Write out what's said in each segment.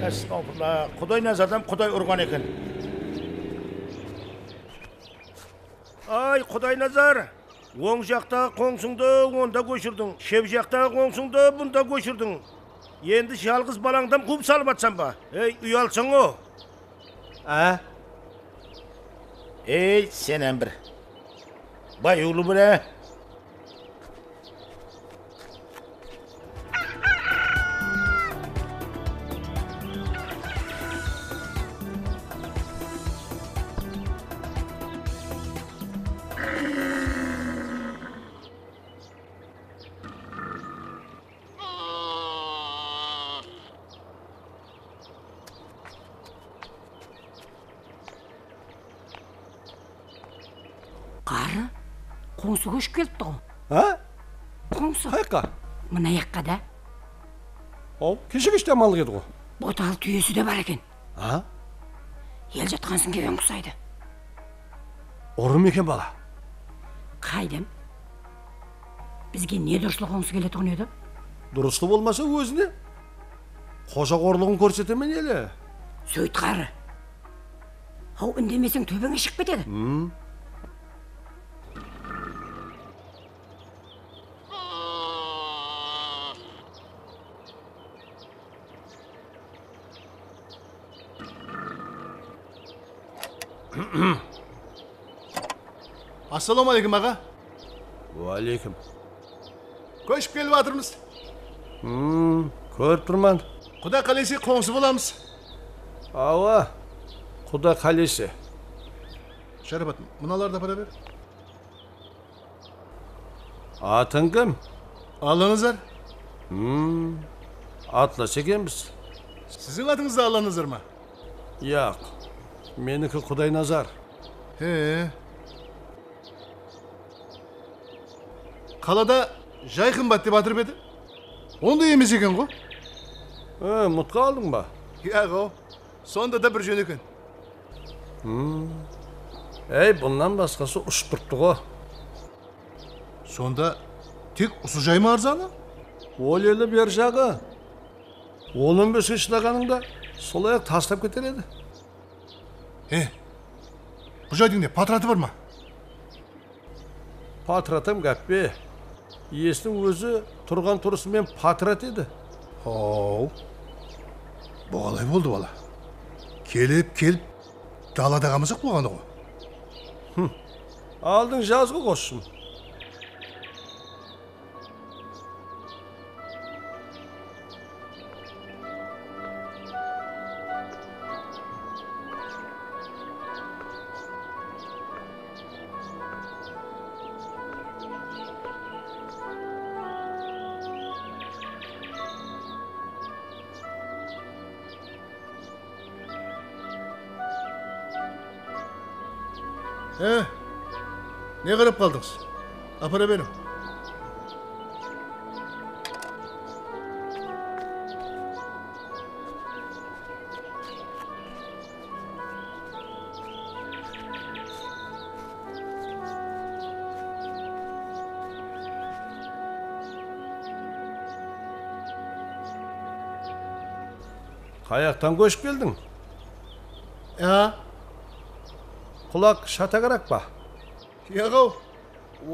Estağfurullah. Kuday nazardan Kuday urgan eken. Ay Kuday nazar. Oң жақта қоңсыңды онда көшірдің. Шеп жақта қоңсыңды бұнда көшірдің. Енді жалғыз балаңдан қуып салып атсам ба? Ей, ұялсың о. А? Ей, сенен бір. Бай ұлы бір, ә? Қары, қоңсы көшіп келіпті ғой. А? Қоңсы. Қайыққа? Мына яққа да. Ол кеше кеште амалық еді ғой. Боталы түйесі де бар екен. А? Ел жатқансын кебен құсайды. Ұрым екен бала. Қайдым? Бізге не дұрышлы қоңсы келеді ғой еді? Дұрысты болмаса өзіне. Қожа қорлығын көрсетемен елі. Сөйт қары. Ау үндемесең төбеңе шығып кетеді. Ассалаумағалейкум аға. Уалейкум. Көшіп келіп жатырмыз. Көріп тұрман. Құда қалайсы қоңсы боламыз. Ауа, құда қалайсы. Шарапат, мыналарды апара бер. Атың кім? Аллаңыздар. Атлас екенбіз. Сіздің атыңызды аллаңыздар ма? Яқ, менікі Құдай назар. Қалада жай қымбат деп атырып еді. Ондай емес екен ғой. Мұтқа алдың ба? Яғы, сонда да бір жөн екен. Әй, бұннан басқасы ұшып тұрыпты ғой. Сонда тек ұсы жай ма арзаны? Ол елі бер жағы. 15-ге шыдағаныңда солай тастап кетер еді. Бұл жайдың не, патраты бар ма? Патратым кәппе. Иесінің өзі тұрған тұрысымен патрат еді. Оу, бұғалай болды бала. Келіп, далада қамысық болғаны ғой. Алдың жазғы қосшым. Не қарап қалдыңыз? Апара берім. Қаяқтан көшіп келдің? Құлақ шатағырақ ба? Яғау,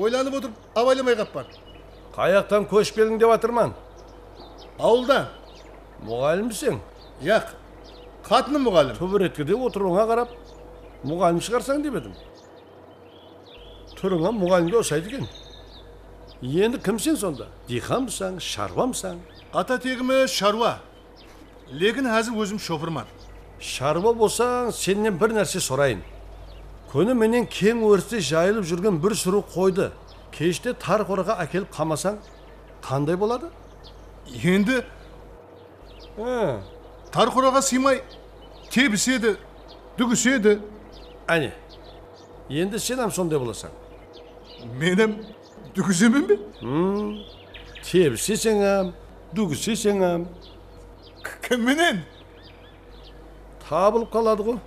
ойланып отырып, абайламай қаппан. Қаяқтан көшіп келдің деп атырман. Ауылдан. Мұғалімсің? Яқ, қатыным мұғалім. Төбіреткіде отыруыңа қарап, мұғалім шығарсаң деп едім. Түріңа мұғалімге ұсайды екен. Енді кімсен сонда? Диқанбысаң, шаруамсаң? Ата тегімі шаруа. Лекін әзір өзім шопырман. Шаруа болсаң, сенен бір нәрсе сұрайын. Көні менен кең өрісте жайылып жүрген бір сүру қойды. Кеште тар қораға әкеліп қамасаң, қандай болады? Енді тар қораға сыймай, тебіседі, дүгіседі. Әне, енді сенем сондай боласаң. Менем дүгісемен бе? Тебісесеңем, дүгісесеңем. Кімменен? Табылып қалады ғой.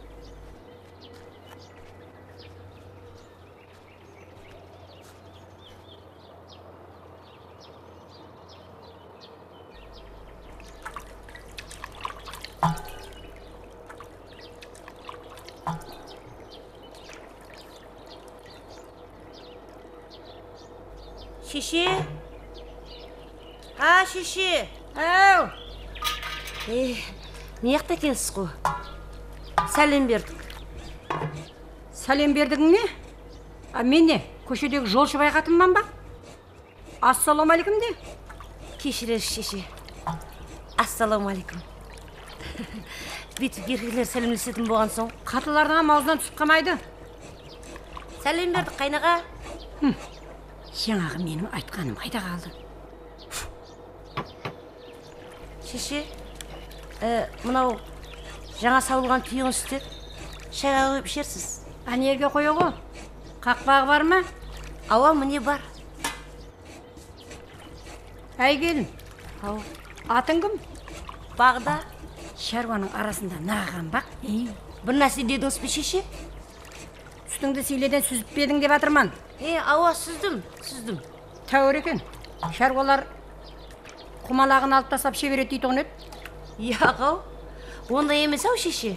Шеше? А, шеше. Ау! Не жақта екенсіз ғой? Сәлем бердік. Сәлем бердігің не? А мен не? Көшедегі жолшы байқатынман ба? Ассалаумағалейкум де. Кешірерсіз шеше. Ассалаумағалейкум. Бүйтіп еркелер сәлемдесетін болған соң. Қатылардың аузынан түсіп қалмайды. Сәлем бердік қайнаға. Жаңағы менің айтқаным қайда қалды? Шеше, мынау жаңа сауылған түйеңіз істеді. Шайға қойып ішерсіз. А неге қойығы? Қақпағы бар ма? Ауа міне бар. Әй келін, Ау, атың кім? бағда. Шаруаның арасында наған бақ. Бір нәрсе дедіңіз бе шеше? Үстіңді сейледен сүзіп бедің деп атырман. Ауа сүздім. Тәуір екен. Шаруалар құмалағын алып тастап шеберет дейтұғын еді. Яғау, онда емес ау шеше.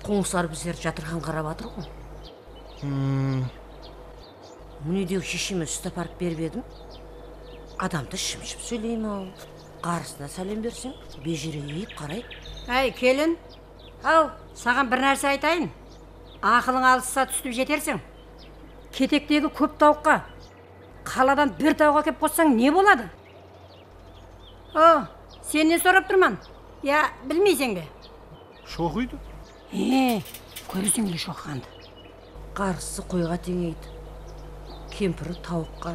Қоңсар біздер жатырған қарап атыр ғой. Мүнедегі шешеме сүт апарып беріп едім. Адамды шымшып сөйлеймін ау. Қарысына сәлем берсең, бежірейіп қарай. Әй келін, Ау, саған бір нәрсе айтайын. Ақылың алысса түстіп жетерсің. Кетектегі көп тауыққа қаладан бір тауға кеп қоссаң не болады? О, сен не сұрап тұрман? Я, білмейсің бе? Шоқиды. Көресің не шоққанды. қарысы қойға теңейді. Кемпірі тауыққа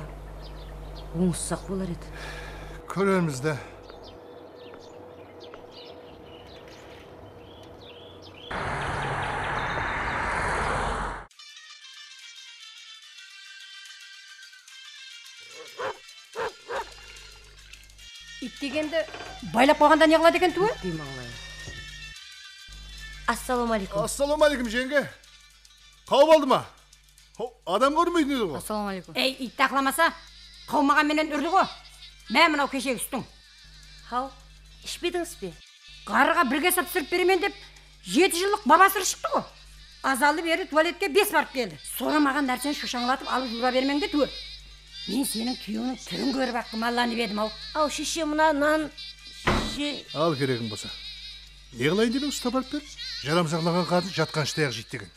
оңыссақ болар еді. Көрерміз де. Ит дегенді байлап қойғанда не қылады екен туы? Беймаңлайын. Ассалаумағалейкум. Ассалаумағалейкум жеңге. Қауып алды ма? Адам көрмейді еді ғой. Ассалаумағалейкум. Ей, ит тақламаса, қаумаған менен үрді ғой. Мә мынау кешегі үстің. Хау, ішпедіңіз бе? Қарыға бірге сап түсіріп беремен деп 7 жылдық бабасыр шықты ғой. Азалды бері туалетке 5 барып келді. Sonra маған нәрсені шошаңлатып алып жүра бермеңді туы. Мен сенің күйеуінің түрін көріп аққым алланып едім ау. Ау, шеше мына нан... Ал керегің болса. Не қылайын деп ұстап алып бер? Жарамсақлаған қатын жатқан штаяқ жейді деген.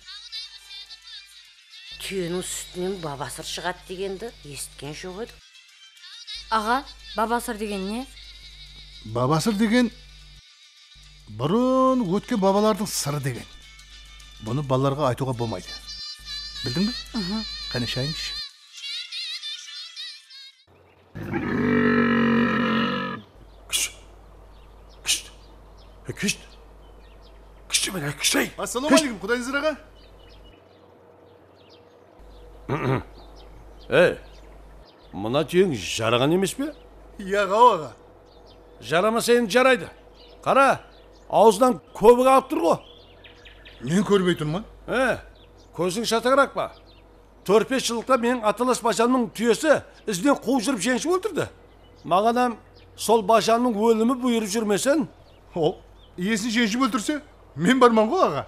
Түйенің сүтінен бабасыр шығады дегенді есткен жоқ еді. Аға, бабасыр деген не? Бабасыр деген бұрын өткен бабалардың сыры деген. Бұны балаларға айтуға болмайды. Білдің бе? Қане шайын іш. Кішті мен кішті. Ассалаумағалейкум, құдайыңыз аға. Мына түйең жараған емес пе? Иә аға. Жарамаса енді жарайды. Қара, аузынан көбік алып тұр ғой. Мен көрмей тұрмын. Көзің шатағырақ па? 4-5 жылықта менің аталас башанның түйесі ізден қуып жүріп женшіп өлтірді. Мағанам сол башанның өлімі бұйырып жүрмесен. Ол, иесін женшіп өлтірсе, мен барман ғой аға.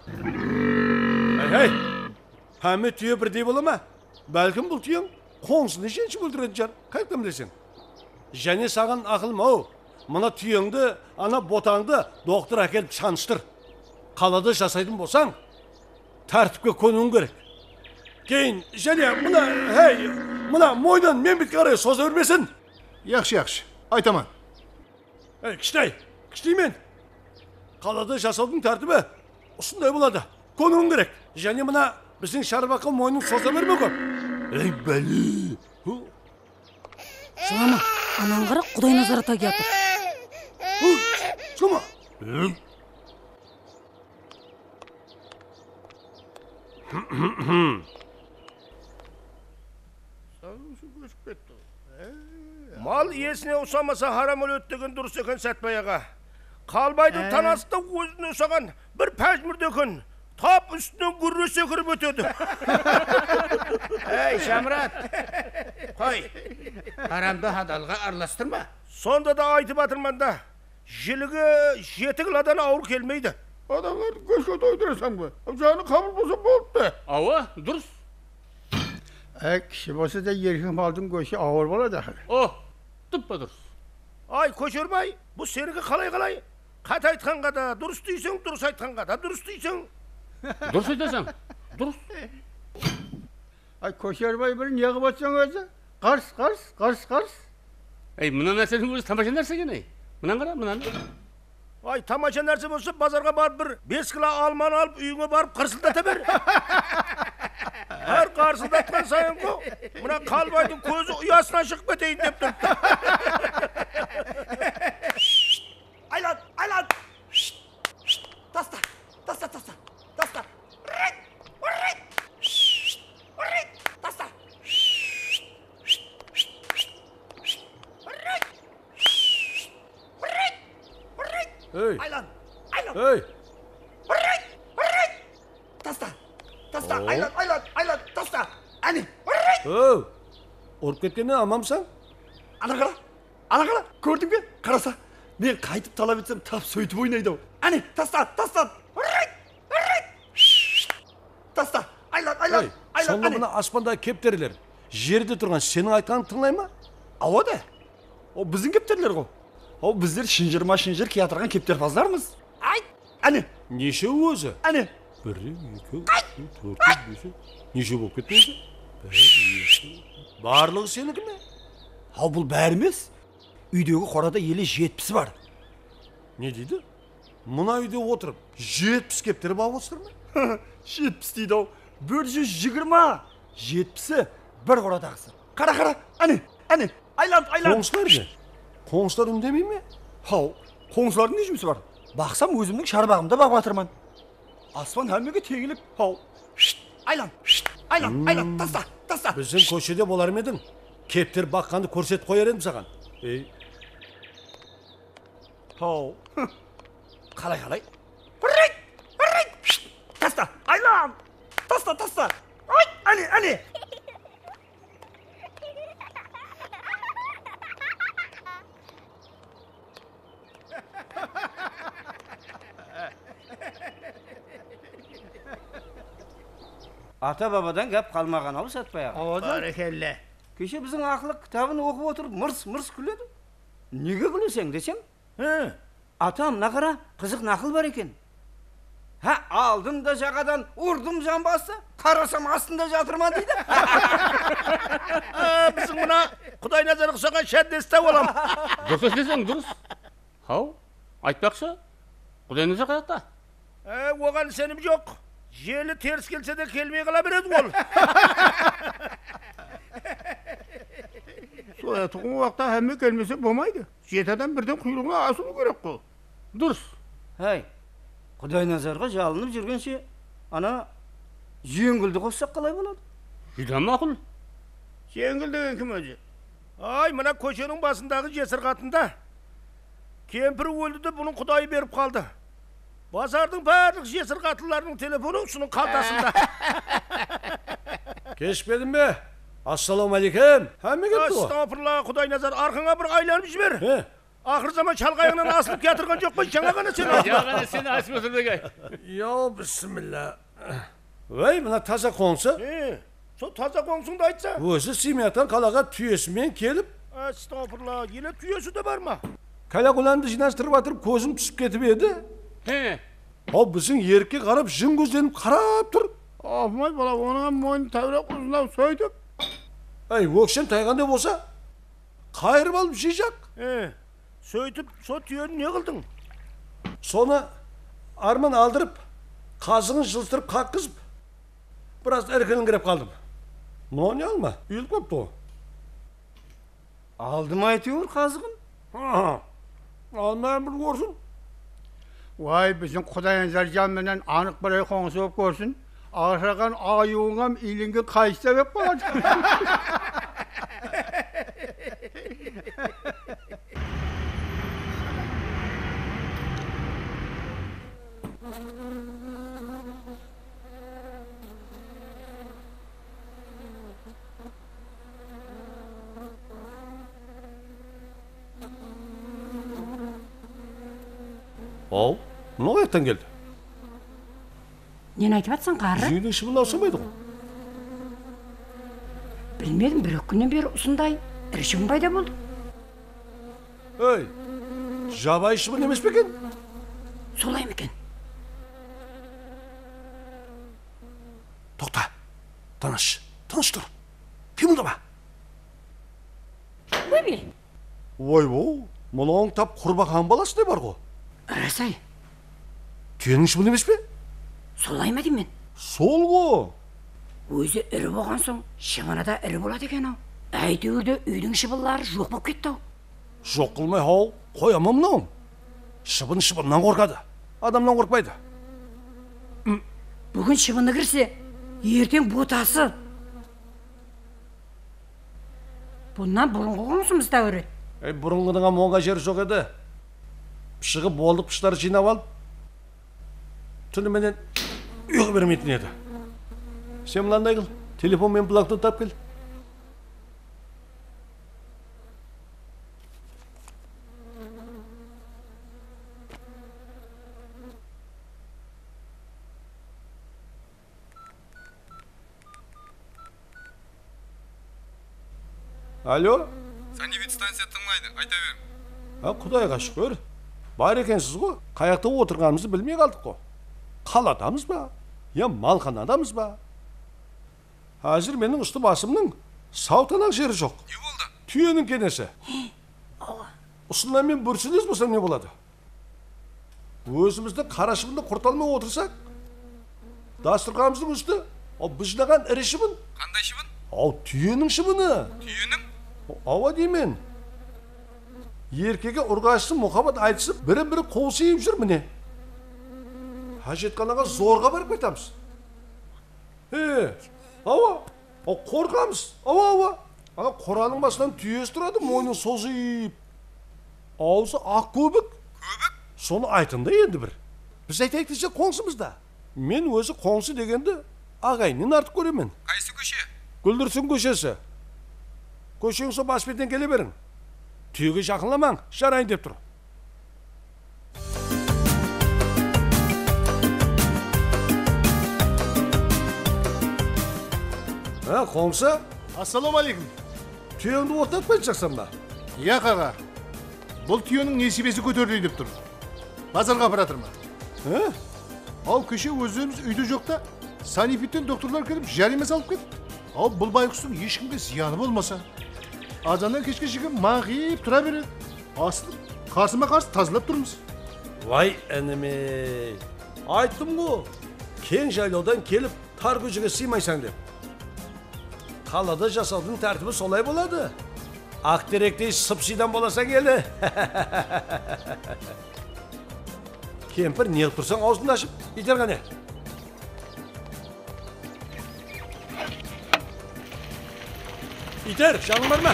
Әме түйе бірдей бола ма? Бәлкім бұл түйең қоңсыны женшіп өлтіреді жар. Қайттам білесің? Және саған ақылым ау. Мына түйеңді, ана ботаңды доктор әкеліп шаныстыр. Қалада жасайтын болсаң, тәртіпке көнуің керек. Кейін, және мына мойнын мен бітке қарай соза бермесін. Яқшы, айтаман. Кіштай мен. Қалада жасаудың тәртібі осындай болады. Көнуің керек. Және мына біздің шарбаққа мойнын соза берме көп. Бәлі. Жылама, анаң қара құдай назары таги атыр. Жылама. Мал иесіне ұсамаса харам өледі деген дұрыс екен Сәтбай аға. Kalbaydın tanasında gözüne sagan bir pejmür dökün. Tap üstünden gürrü sökürüp ötüyordu. Hey Şamrat. Koy. Haramda hadalga aralastırma. Sonda da aytip atırmanda. Jiligi jetiklardan ağır kelmeydi. Adamlar köşe doydurasan bu. Canı kabul bulsa boldu. Ava, durus. Kişi bolsa da yerkin aldın köşe ağır bola da. Oh, tıppa durus. Ay koşurbay, bu seniki kalay. Kat aytkan kada, durus deysen, durus aytkan kada, durus deysen. Durus aytasan, durus. Ay koşarbay bir niye batsan özü? Kars. Ey, mına nersenin özü tamaşa nerse gene. Mınan kara, mınan. Ay tamaşa nerse bolsa bazarga barıp bir 5 kilo alman alıp uyuna barıp kırsıldata ber. Her kırsıldatkan sayın bu. Buna kalbaydın közü uyasına çıkıp öteyin dep durdu. Aylan! Tasta! Tasta! Hey. Aylan! Hey. Tasta! Aylan! Tasta! Ani! Oh. Orup ketkenine amamsan? Ana kara! Gördün mü? Karasa! Ben kayıtıp talep etsem tap söğütüp oynaydı o. Ani! Tasta! Tasta! Aylan! Hey. Sonunda buna asmanda kepteriler. Jerde turgan senin aytkanı tınlay mı? Ava da. O bizim kepterler o. O bizler şinjir kıyatırgan kepterpazlarmız. Ay! Ani! Neşe özü? Ani! 1, 2, 3, 4, 5. Neşe bolup ketmeydi? 1, 2. Barlığı seniki mi? Ha bul bärimiz. Üydегі qorada eli 70'si var. Ne dedi? Mına uyda oturup 70 kepteri bağ olsun mu? 70 deydi o. 120. 70'si bir qoradaqsı. Qara. Ani. Aylan. Kongslar ne? Kongslar ündemeyim mi? Ha, qongsların ne жұмысы var? Baqsam özümün şarbağımda bağ batırman. Asman hemmege teğilip. Ha. Aylan. Tasta. Bizim köşede bolar mıydın? Kepter bakkandı korset koyar edim sağan. Ha. Qalay. Tasta. Aylan. Tasta. Ay, ani. Ata babadan gap kalmagan ol satpaya. Barakelle. Keşe bizim akıllık kitabını okup oturup mırs güledi. Nege gülesen desem? He. Atam nakara kızık nakıl var eken. Ha aldım da jagadan urdum jambası. Karasam aslında jatırma deydi. Bizim buna Kuday nazarı kısagan şeddeste olam. Durus desen, durus. Hav, aytbaksa, kudayınıza kayakta. Oğan senim yok. Jeli ters gelse de kelmeye kalabiret ol. Soyatığın vaqta hemme gelmese bolmaydı. Jeteden birden kuyruğuna asılı gerek ko. Durus. Hey, Kuday nazarga jalınıp жүргенше, ana жеңгілді қоссақ қалай болады? Hidam makul. Жеңіл деген kim özü? Ay mına köşenin basındağı cesir katında. Kempiri öldü de bunun kudayı berip kaldı. Bazardın barlık cesir katlılarının telefonu şunun kaltasında. Geçmedin be. Assalamu aleyküm. Hem mi gitti o? Estağfurullah Kuday nazar arkana bir aylanmış ver. He. Ahır zaman çalgayından asılıp yatırgan yok mu? Cana kana seni. Ya gana seni açma otur da gay. Ya bismillah. Vay buna taza konsa. So taza konsun da aytsa. Özü simyatan kalaga tüyesimen kelip. Estağfurullah yine tüyesi de var mı? Kala kulandı jinaştırıp atırıp közüm түсіп ketip edi. He. O bizim yerke karab jın gözlenip karab dur. Afmay bala onun moynu tavraq uzundan soyduk. Ay ökşen tayganda bolsa kayırıp alıp jiyecek. Söйтіп so tüyeni ne kıldın? Sonra arman aldırıp kazığını жылтырып kakkızıp biraz erkenin girip kaldım. Ne ne alma? Uyulup kaptı o. Aldım aytıyor kazığın. Almayan bir görsün. Vay bizim Kudayan zarcan menen anık bir konusu op görsün. Ağırsakan ayuğunam ilingi kayısta hep kalacak. Ал, мынау қаяқтан келді? Нені айтып жатсың, қары? Жүйдің шыбын аусамайды ғой. Білмедім, бір күннен бері ұсындай ірі шыбын пайда болды. Ей, жабайы шыбын емес пе екен? Солай ма екен? Тоқта, тыныш тұр. Қимылдама. Ой, мұның тап құрбақан баласы не бар ғой? Расай. Түйенің шыбын емес пе? Солай ма деймін? Сол ғой. Өзі ірі болған соң, шыбыны да ірі болады екен ау. Әйтеуірде үйдің шыбынлары жоқ болып кетті ау. Жоқ қылмай ау, қоямын мынауым. Шыбыннан қорқады, адамнан қорқпайды. Бүгін шыбыны кірсе, ертең ботасы. Бұнан бұрынғы қоңсымыз да өрет. Бұрынғыдыңа моңға жер жоқ еді. Шығып болдық пұштары жинап алып, түніменен үйге бермейтін еді. Сен мынандай қыл, телефон мен блокнот тап кел. Алло? Саневит станция тыңлайды, айта бер. Құдайға шүкір. Бар екенсіз ғой. Қаяқта отырғанымызды білмей қалдық қой. Қаладамыз ба? Я малханадамыз ба? Әзір менің үсті басымның саутанақ жері жоқ. Не болды? Түйенің кенесі. Ұсыннан мен бүрсілес болсам не болады? Өзімізді қарашыбынды құрталмай отырсақ, дастырғамыздың үсті, біз жинаған ірі шыбын. Қандай шыбын? Түйенің шыбыны. Түйенің? Ава деймен. Еркеге ұрғашысы мұхаббат айтысып, бірін-бірі қол сейіп жүр міне. Хажетханаға зорға барып қайтамыз. Қорқамыз. Ана қораның басынан түйесі тұрады, мойның созып. Аузы ақ көбік. Көбік? Соны айтынды енді бір. Біз айтайық десе қоңсымызда. Мен өзі қоңсы дегенді ағайыннан артық көремін. Қайсы көше? Гүлдірсін көшесі. Көшең со бас бетінен келе берін. Түйеге жақынламаң, жарайын деп тұр. Қоңсы? Ассалаумалейкум. Түйеңді ортатпай жақсам ба? Иә, қаға. Бұл түйенің несібесі көтерілей деп тұр. Базарға апаратыр ма? Ал көше өзіміз үйді жоқта, санифиттен докторлар келіп жәріме салып кетті. Ал бұл байқұстың ешкімге зияны болмаса. Азаннан кешке шейін мағиып тұра береді. Асылып, қарсыма қарсы тазалап тұрмыз. Вай әніме. Айттым ғой, кең жайлаудан келіп, тар көжеге сыймайсаң деп. Қалада жасаудың тәртібі солай болады. Ақтеректей сыпсидан боласаң елі. Кемпір неғып тұрсаң аузын ашып, итер ғане. Итер, жаның бар ма?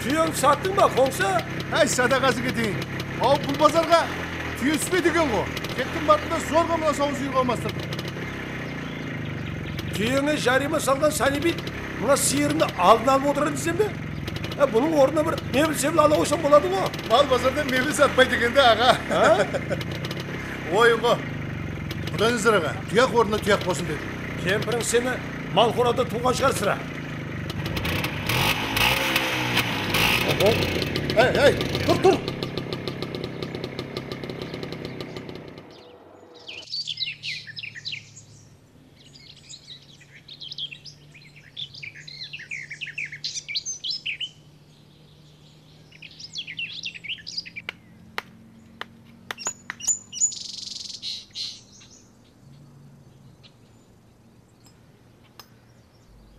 Tüyün sattın mı Konsa? Әй, садағасы кетейін. Ал бұл базарға түйе түспейді екен ғой. Кеттің бартында зорға мұна сауыз үйірға алмастырды. Түйеңе жарима салған санибит мұна сиырынды алдын алып отырады десем бе? Бұның орнына бір мебіл себіл ала қойсам болады ғой. Мал базарда мебіл сатпайды екенде аға. Ойын ғой. Құдай нәзір аға, тұяқ орнына тұяқ болсын деді. Кемпірің сені мал қорада туған шығар сыра. Әй, тұр.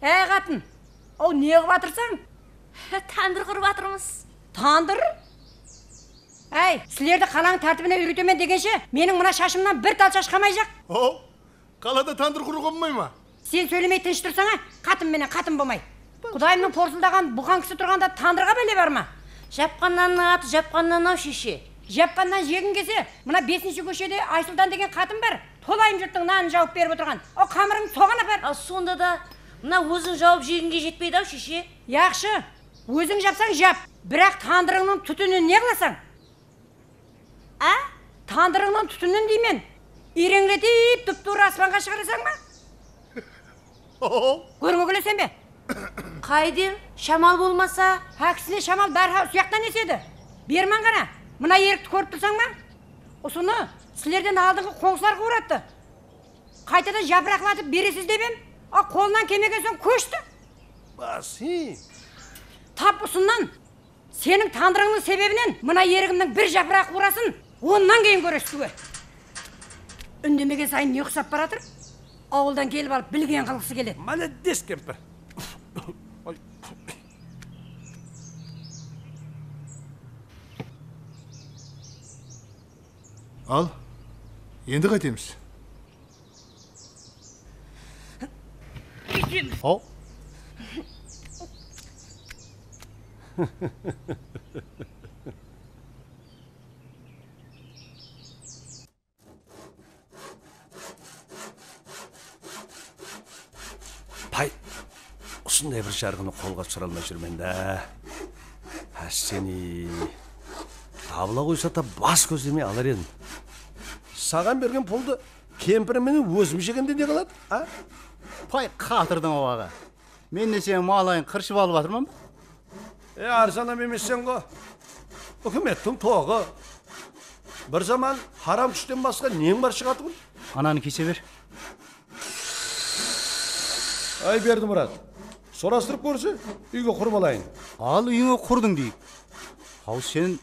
Әй қатын, ол не қып атырсың? Тандыр құрып атырмыз. Тандыр? Әй, сілерді қалаң тәртібіне үйретемен дегенше, менің мына шашымнан бір тал шаш қалмай жақ. Қалада тандыр құруға болмай ма? Сен сөйлемей тыныш тұрсаңа, қатын менен қатын болмай. Құдайымның порсылдаған бұған кісі тұрғанда тандырға бәле бар ма? Жапқан нанның аты жапқан нан ау шеше. Жапқаннан жегін келсе, мына 5-ші көшеде Айсұлтан деген қатын бар. Толайым жұрттың нанын жауып беріп отырған. О қамырың соған апар. Ал сонда да мына өзің жауып жегінге жетпейді ау шеше. Яқшы, өзің жапсаң жап, бірақ тандырыңның түтінін не қыласың? А? Тандырыңның түтінін деймен. Иреңлетіп тұп-тура аспанға шығарасың ба? Көріңе келесен бе? Қайден? Шамал болмаса? Әкісіне шамал бәрі сұяқтан еседі. Берман ғана, мына ерікті көріп тұрсаң ба? Осыны сілерден алдыңғы қоңсылар қуыратты. Қайтадан жапырақлатып бересіз деп ем, қолынан кемеген соң көшті. Баси. Тап ұсыннан, сенің тандырыңның себебінен мына ерігімнің бір жапырақ қуырасын, оннан кейін көресізге. Үндемеген сайын не ұқсап баратыр? Ауылдан келіп алып білген қылғысы келеді. Молодец, кемпір. Ал, енді қайтеміз. Ау. Пай, осындай бір жарғыны қолға түсіре алмай жүрмен да. Сені табыла қойса да бас көздемей алар едім. Саған берген пұлды кемпіріменен өзім жегенде не қалады? Пай қатырдың оғаға. Мен не сен малайын қыршып алып атырман ба? Арзанам емессен ғой. Үкіметтің тоғы. Бір заман харам күштен басқа нең бар шығады ғой? Ананы кесе бер. Ай берді Мұрат. Сорастырып көрсе, үйге құрып алайын. Ал үйіңе құрдың дейік. Ау сен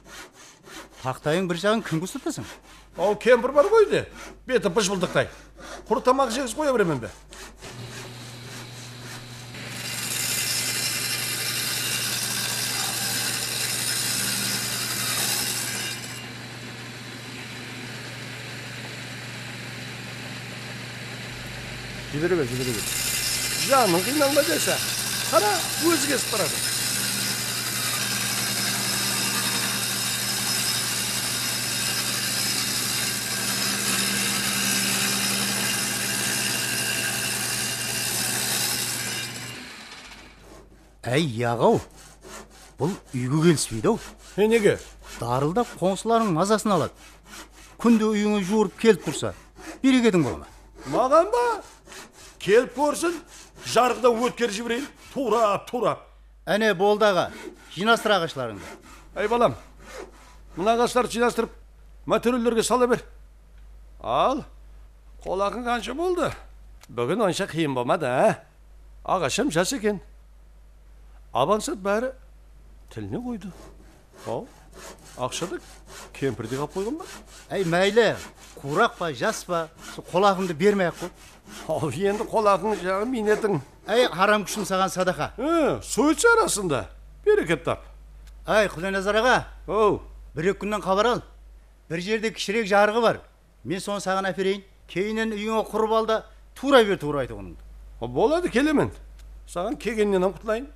тақтайың бір жағын кім күстатасың? Ау кемпір бар ғой де, беті бұжбылдықтай. Құр тамақ жегіз қоя беремен бе? Жібере бер. Жаның қиналма десе, қара өзі кесіп барады. Әй, яғау, бұл үйге келіспейді ау. Неге? Дарылдап қоңсыларының мазасын алады. Күнде үйіңе жуырып келіп тұрса, берекедің бола ма? Маған ба? Келіп көрсін, жарғыдан өткер жіберейін, турап. Әне болдаға, жинастыр ағашларыңды. Ай балам, мына ағаштарды жинастырып, материалдерге сала бер. Ал, қолақың қанша болды? Бүгін онша қиын болмады, ағашым жас екен. Абансат бәрі тіліне қойды. Ақшады кемпірде қап қойған ба? Әй, мәйлі, қурақ па, жас па, қолағымды бермей-ақ қой. Ал, енді қолағың жағы минетің. Әй, харам күшін саған садақа. Сойтсы арасында, берекет тап. Әй, Құлайназар аға, бір-ек күннен хабар ал. Бір жерде кішірек жарғы бар. Мен соны саған әперейін. Кейінен үйіңе құрып алда, тура бер тура айты оныңды. Болады, келемен. Саған кегеннен құтылайын.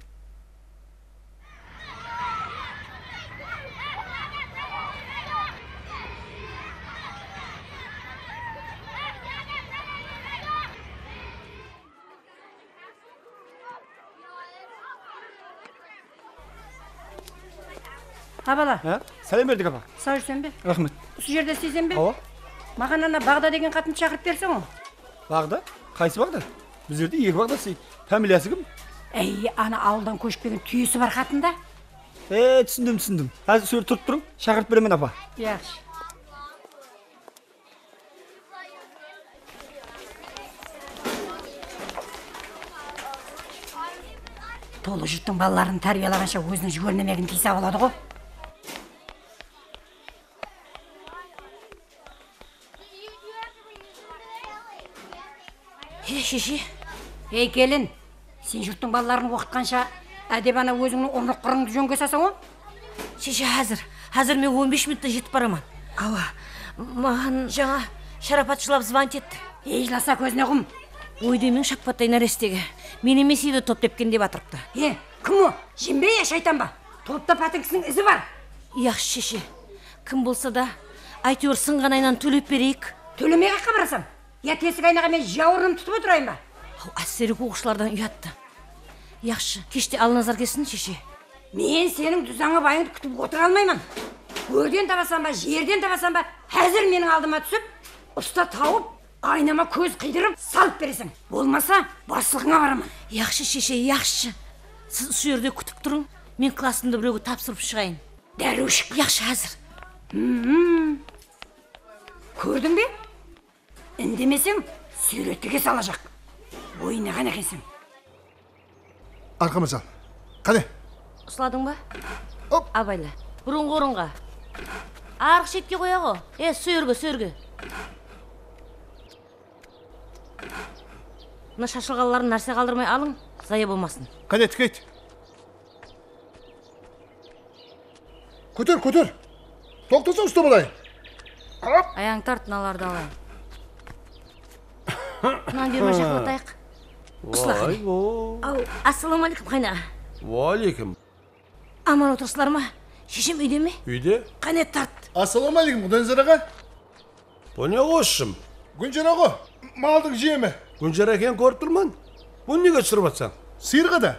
Абала. Сәлем бердік апа. Сау жүрсен бе? Рахмет. Осы жерде істесен бе? Ава. Маған ана Бағда деген қатын шақырып берсің о. Бағда? Қайсы Бағда? Біз жерде екі Бағда істейді. Фамилиясы кім? Әй, ана ауылдан көшіп келген түйесі бар қатында. Түсіндім. Қазір сөйлеп тұрып тұрың, шақырып беремін апа. Яқшы. Толы жұрттың балаларын тәрбиелағанша өзінің жүгернемегін тиса болады ғой. Шеше. Ей келін, сен жұрттың балаларын оқытқанша әдеп ана өзіңнің ұмыр қырыңды жөнге сасың о? Шеше, қазір мен 15 минутта жетіп барамын. Ава, маған жаңа шарапатшылап звонит етті. Ей, жыласа көзіне құм. ойдемен шаппаттай нәрестеге мен емес еді топ тепкен деп атырыпты. Кім о? Жембей я шайтан ба? Топта патыңкісінің ізі бар. Яқшы шеше, кім болса да әйтеуір сынған айнан төлеп берейік. Төлемей қаққа барасам? Я тесік айнаға мен жауырым тұтып отырайын ба? Әсері қоғышылардан ұятты. Яқшы, кеште Алназар келсін шеше. Мен сенің дүзаңы байыңды күтіп отыра алмаймын. Көрден табасам ба, жерден табасам ба, әзір менің алдыма түсіп, ұста тауып, айнама көз қидырып, салып бересің. Болмаса, басылығыңа барамын. Яқшы шеше, яқшы. Сіз осы жерде күтіп тұрың, мен классымды біреуге тапсырып шығайын. Дәруішік. Яқшы, әзір. Көрдің бе? Үндемесең, сүйретіге салажақ. Ойнаған екенсің. Арқама сал. Қане? Ұсыладың ба? Оп. Абайла. Бұрынғы орынға. Арық шетке қояғы. Сөрге. Мына шашылғаларын нәрсе қалдырмай алың, зая болмасын. Қане, тікейт. Көтер. Тоқтаса ұста болайын. Аяң тартыналарды алайын. Мынан берме шақылатайық. Ау, ассаламалейкум қайна. Уалейкум. Аман отырсылар ма? Шешем үйде ме? Үйде? Қане тарт. Ассаламалейкум, Құдайназар аға. Бұл не қосшым? Гүнжер аға, малдың жемі. Гүнжер әкен көріп тұрман. Бұл неге түсіріп атсаң? Сиырға да.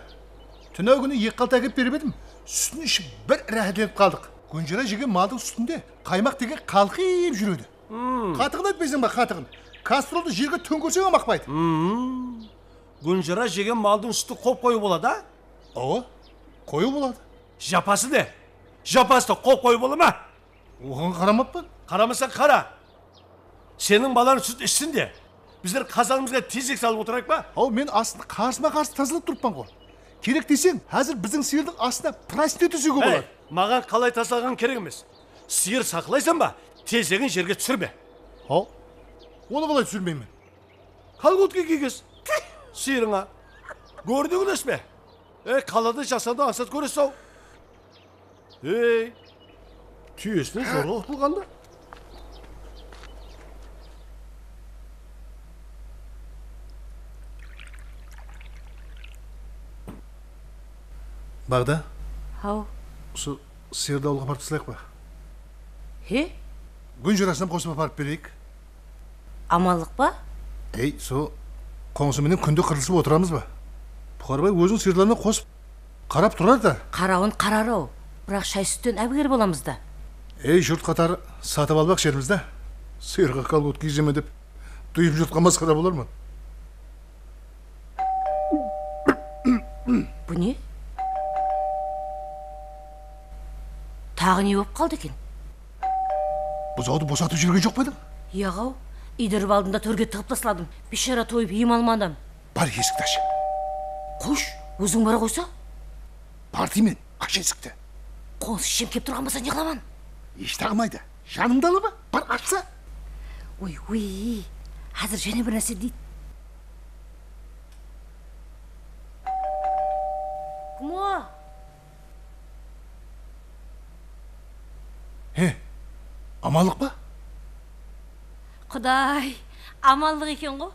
Түнау күні екі қалта әкеп беріп едім. Сүтін ішіп бір рәхетленіп қалдық. Гүнжера жеген малдың сүтінде қаймақ деген қалқиып жүреді. Қатығын айтпайсың ба, қатығын? Кастролды жерге төңкерсең амақпайды. Гүнжера жеген малдың сүті қоп қою болады, а? Ова, қою болады. Жапасы де. Жапасы да қоп қою бола ма? Оған қарамаппын. Қарамасаң қара. Сенің баланың сүт ішсін де. Біздер қазанымызға тезек салып отырайық па? Мен астында қарсы тазалап тұрыппан ғой. Керек десең, әзір біздің сиырдың астына проституция болады. Маған қалай тасалған керек емес. Сиыр сақылайсан ба, тезегін жерге түсірме. Оны қалай түсірмеймін? Қалғытке кегіз. Сиырыңа. Көрді күнес бе? Қалады жасанды аңсат көресі ау. Түйесіне зорға ұтылғанда. Бағда? Ау. Осы сиырды ауылға апарып тастайық па? Гүнжерасынан қосып апарып берейік. Амалық ба? Со қоңсыменен күнде қырылысып отырамыз ба? Бұқарбай өзің сиырларына қосып қарап тұрар да. Қарауын қарар-ау. Бірақ шай сүттен әбігер боламыз да. Жұрт қатары сатып албақ жерімізді. Сиырға қалғыт кеземе деп дүйіп жұртқа масқара болармын. Бұ не? Тағы не болып қалды екен? Бұзауды босатып жүрген жоқ пайдың? Яғау, идіріп алдында төрге тығып тасладым. Бешара тойып ем алмадым. Бар есікті ашы. Қош, өзің бара қойса? Бар деймен, аш есікті. Қонсы шем кеп тұрған баса не қыламан? Еш тағымайды. Жанымды алы ба? Бар ашса. Ой, әзір және бір нәрсе дейді. Кім о? Амалық ба? Құдай, амалық екен ғой.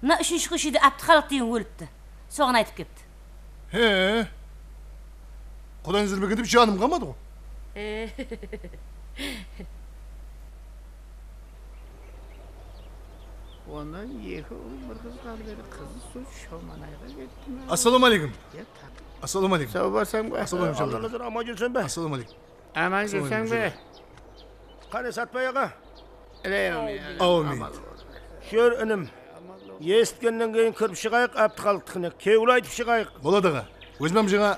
Мына үшінші көшеде Әбдіхалық деген өліпті. Соған айтып кепті. Құдайын зірбеген деп жаным қалмады ғой. Ondan екі бір қыз қалды бері қызы су шоманайға кетті ме? Ассаламалейкум. Ассаламалейкум. Сау барсаң ба? Ассаламалейкум. Аман жүрсен бе? Ассаламалейкум. Аман жүрсен бе? Қане Сатпай аға? Аумин. Шөр інім. Есіткеннен кейін кіріп шығайық, Әбдіхалықтықына. Кеуіл айтып шығайық. Болады аға. Өзімем жаңа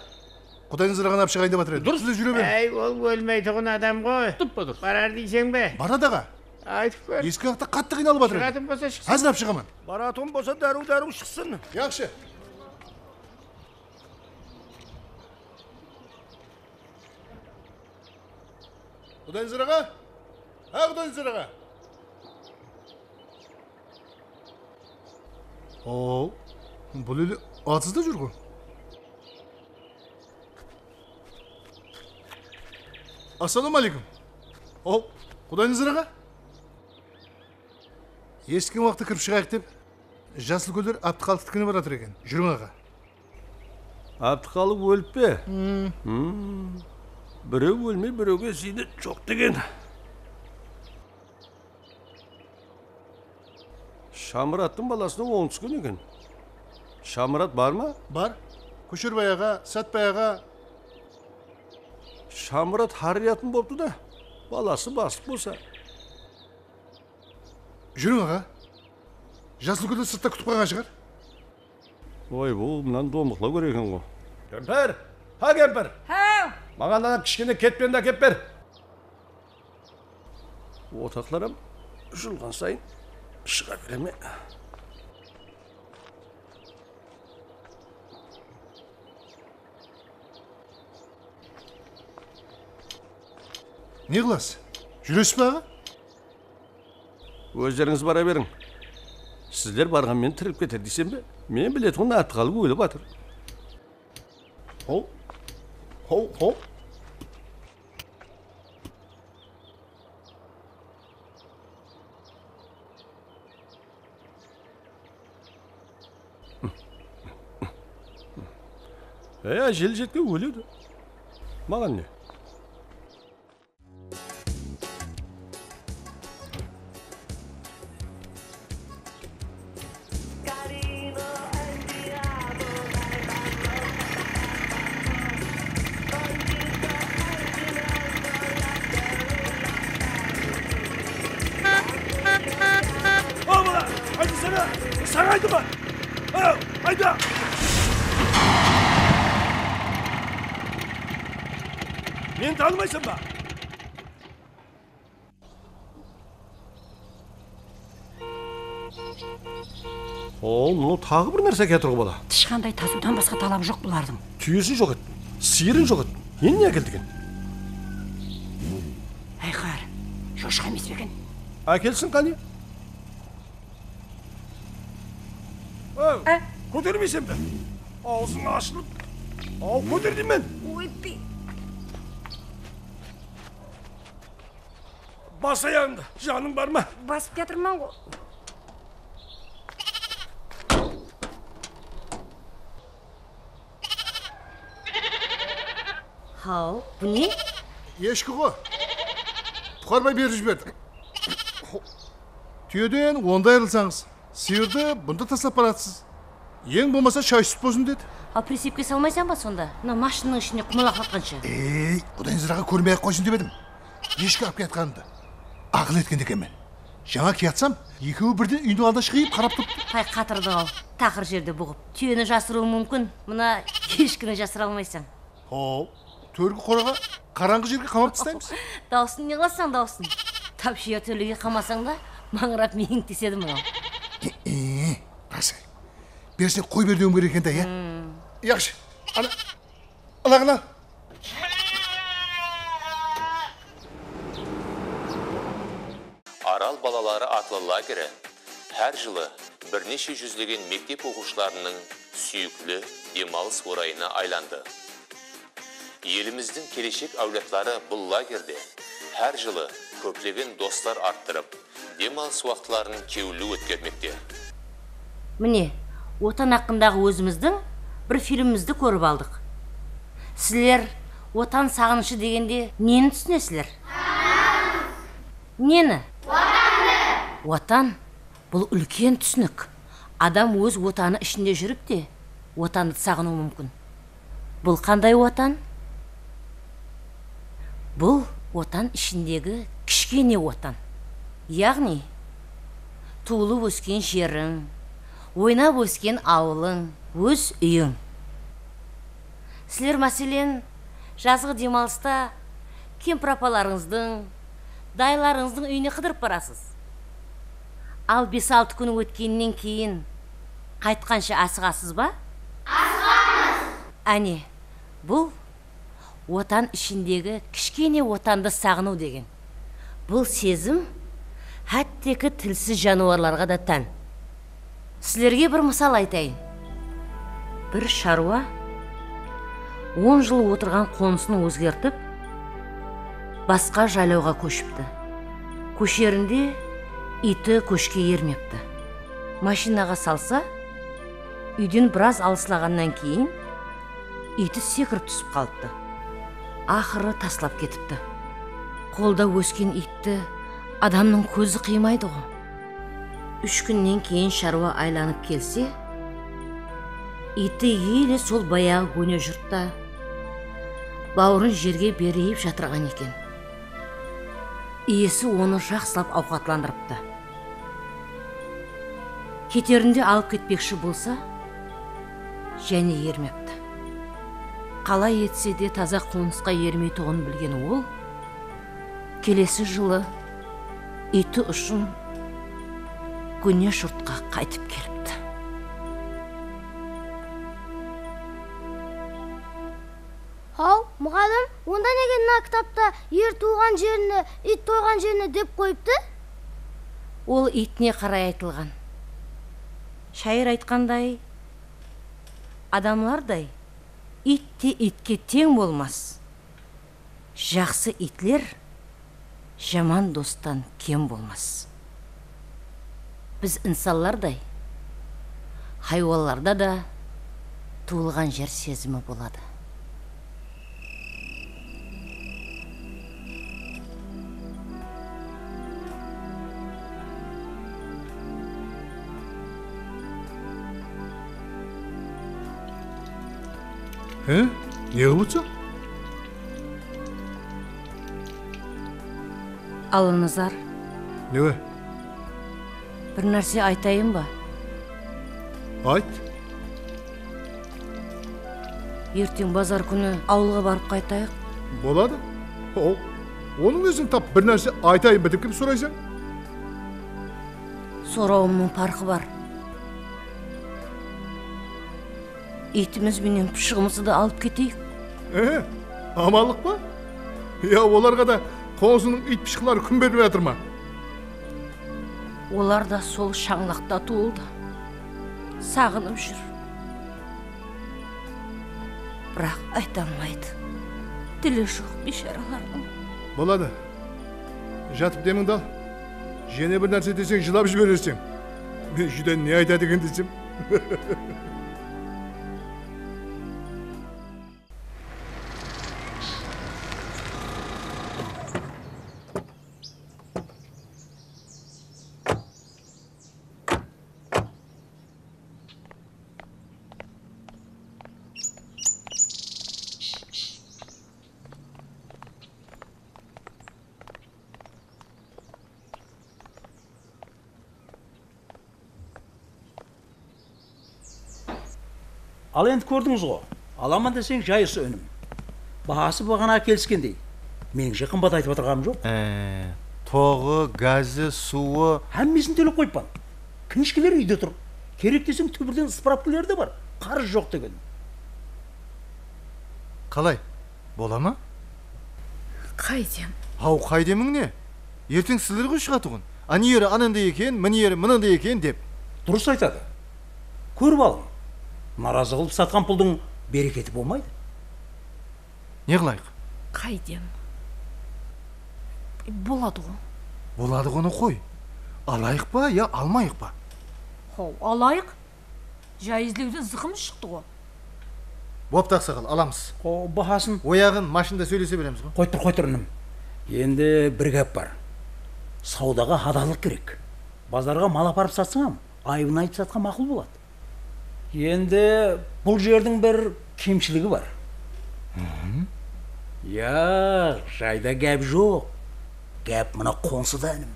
Құдайын зыраған ап шығайын деп атыр еді. Дұрыс жүре бер. Ол өлмей тұғын адам ғой. Барар дейсен бе? Барады аға. Айтып көр. Ескі ақта қатты қиналып атыр еді. Шығатын болса шықсын. Әзір ап шығамын. Баратын болса дәру шықсын. Яқшы. Құдайын зыраға? Құдайын зыраға? Бұл елі атсызда жүр ғой. Ассаламалейкум. Құдайын зыраға? Ескен уақытта кіріп шығайық деп жасыл көлдер Абдықалықтікіне баратыр екен. Жүрің аға. Абдықалық өліп пе? Біреу өлмей, біреуге зейнет жоқ деген. Шамыраттың баласының оңтүскен екен. Шамырат бар ма? Бар. Көшербай аға, Сатбай аға. Шамырат харриятын болыпты да, баласы басып болса. Жүрің аға. Жасыл көлді сыртта күтіп қойған шығар. Ой, бұл мұнан домықла көреген ғой. Кемпір! Ха, кемпір! Хау! Маған ана кішкене кетпен де кеп бер. Отақларым жылған сайын шыға береме. Не қыласыз? Жүресіз бе аға? Өздеріңіз бара берің. Сіздер барған мен тіріп кетер дейсем бе? Мен білетін Абдықалық өліп атыр. Хоу. Жел жетке өледі. Маған не? Саң айды ма? Айда! Мен танымайсың ба? Мұны тағы бір нәрсе кетір бала. Тышқандай тасудан басқа талабы жоқ бұлардың. Түйесі жоқ еді, сиырын жоқ еді. Енді не әкелдіген? Айқар, шошқа емес бе екен? Әкелсін қане? Көтермейсен бе? Аузың ашылып. Көтер деймін. Ойпи. Бас аяғыңды, жаның бар ма? Басып кетірмін ғой. Хау, бұл не? Ешкі ғой. Бұқарбай беріп жіберді. Түйеден онда айырылсаңыз, сиырды бұнда тастап баратсыз. Ең болмаса шай сүт болсын деді. Ал прицепке салмайсан ба сонда? Мына машинаның ішіне құмалақ атқанша. Құдайын зыраға көрмей-ақ қойсын деп едім. Ешкі алып кетқанымды. Ақыл еткен екенмен. Жаңа киятсам, екеуі бірден үйдің алдына шығып қарап тұрыпты. Қай қатырдың ау, тақыр жерде бұғып. Түйені жасыруы мүмкін, мына ешкіні жасыра алмайсың. Төргі қораға қараңғы жерге қамап тастаймыз. Даусын не қыласың даусын? Тапшия төліге қамасаң да, маңырап миың теседі мұнау. Расы, берсе қой бердеуім керек екен де, Яқшы, алағына. Арал балалары атлы лагері әр жылы бірнеше жүздеген мектеп оқушыларының сүйіклі демалыс орайына айланды. Еліміздің келешек әулетлары бұл лагерде әр жылы көптеген достар арттырып, демалыс уақытларын кеулі өткермекте. Міне, отан хақындағы өзіміздің бір фильмімізді көріп алдық. Сіздер отан сағынышы дегенде нені түсінесіздер? Нені? Отан бұл үлкен түсінік. Адам өз отаны ішінде жүріп те, отанды сағыну мүмкін. Бұл қандай отан? Бұл отан ішіндегі кішкене отан. Яғни, туылып өскен жерің, ойнап өскен ауылың, өз үйің. Сілер мәселен жазғы демалыста кемпір апаларыңыздың, дайларыңыздың үйіне қыдырып барасыз. Ал 5-6 күн өткеннен кейін қайтқанша асығасыз ба? Асығамыз. Әне, бұл отан ішіндегі кішкене отанды сағыну деген. Бұл сезім әттекі тілсіз жануарларға да тән. Сілерге бір мысал айтайын. Бір шаруа 10 жыл отырған қонысын өзгертіп, басқа жайлауға көшіпті. Көшерінде иті көшке ермепті. машинаға салса, үйден біраз алыслағаннан кейін иті секіріп түсіп қалыпты. Ақыры таслап кетіпті. Қолда өскен итті адамның көзі қимайды ғой. 3 күннен кейін шаруа айланып келсе, иті еле сол баяғы көне жұртта бауырын жерге берейіп жатырған екен. Иесі оны жақсылап ауқатландырыпты. Кетерінде алып кетпекші болса, және ермепті. Қалай етсе де таза қонысқа ермей тұғын білген ол, келесі жылы иті үшін көне жұртқа қайтып келіпті. Ау, мұғалім, онда неге мына кітапта ер туған жеріне, ит тойған жеріне деп қойыпты? Ол итіне қарай айтылған. Шайыр айтқандай, адамлардай, ит те итке тең болмас. Жақсы итлер жаман достан кем болмас. Біз инсанлардай, хайуанларда да туылған жер сезімі болады. Не қылып отырсың? Алынызар. Не? Бір нәрсе айтайын ба? Айт. Ертең базар күні ауылға барып қайтайық. Болады. Оның өзін тап бір нәрсе айтайын ба деп кеп сұрайсың? Сұрауымның парқы бар. Итіміз менен пышығымызды да алып кетейік. Амалық па? Я, оларға да қонысының ит пышықлары күн беріп жатыр ма? Олар да сол шаңлақта туылды. Сағынып жүр. Бірақ айта алмайды. Тілі жоқ бейшаралардың. Болады. Жатып деміңді ал. Жене бір нәрсе десең жылап жібересің. Мен жүден не айтады екен десем. Ал енді көрдіңіз ғой, аламан десең жайысы өнім. Бағасы бағана келіскендей. Меніңше қымбат айтып отырғаным жоқ. Тоғы, газы, суы... Әммесін төлеп қойыппан. Кінішкелер үйде тұр. Керек десең түбірден справкілер де бар. Қарыз жоқ деген. Қалай? Бола ма? Қайдем. Ау, қайдемің не? Ертең сілер ғой шығатығын. Анері анандай екен, мінері мынандай екен деп. Дұрыс айтады. Көріп алың. Наразы қылып сатқан пұлдың берекеті болмайды. Не қылайық? Қайдем. Болады ғой. Болады ғоны қой. Алайық па, я алмайық па? Алайық. Жай іздеуден зықымыз шықты ғой. Бопты ақсақал, аламыз. Бағасын. Ояғын машинда сөйлесе береміз ғой. Қой тұр інім. Енді бір гәп бар. Саудаға адалық керек. Базарға мал апарып сатсам, айыбын айтып сатқан мақұл болады. Енді бұл жердің бір кемшілігі бар. Я, жайда гәп жоқ. Гәп мына қоңсыда інім.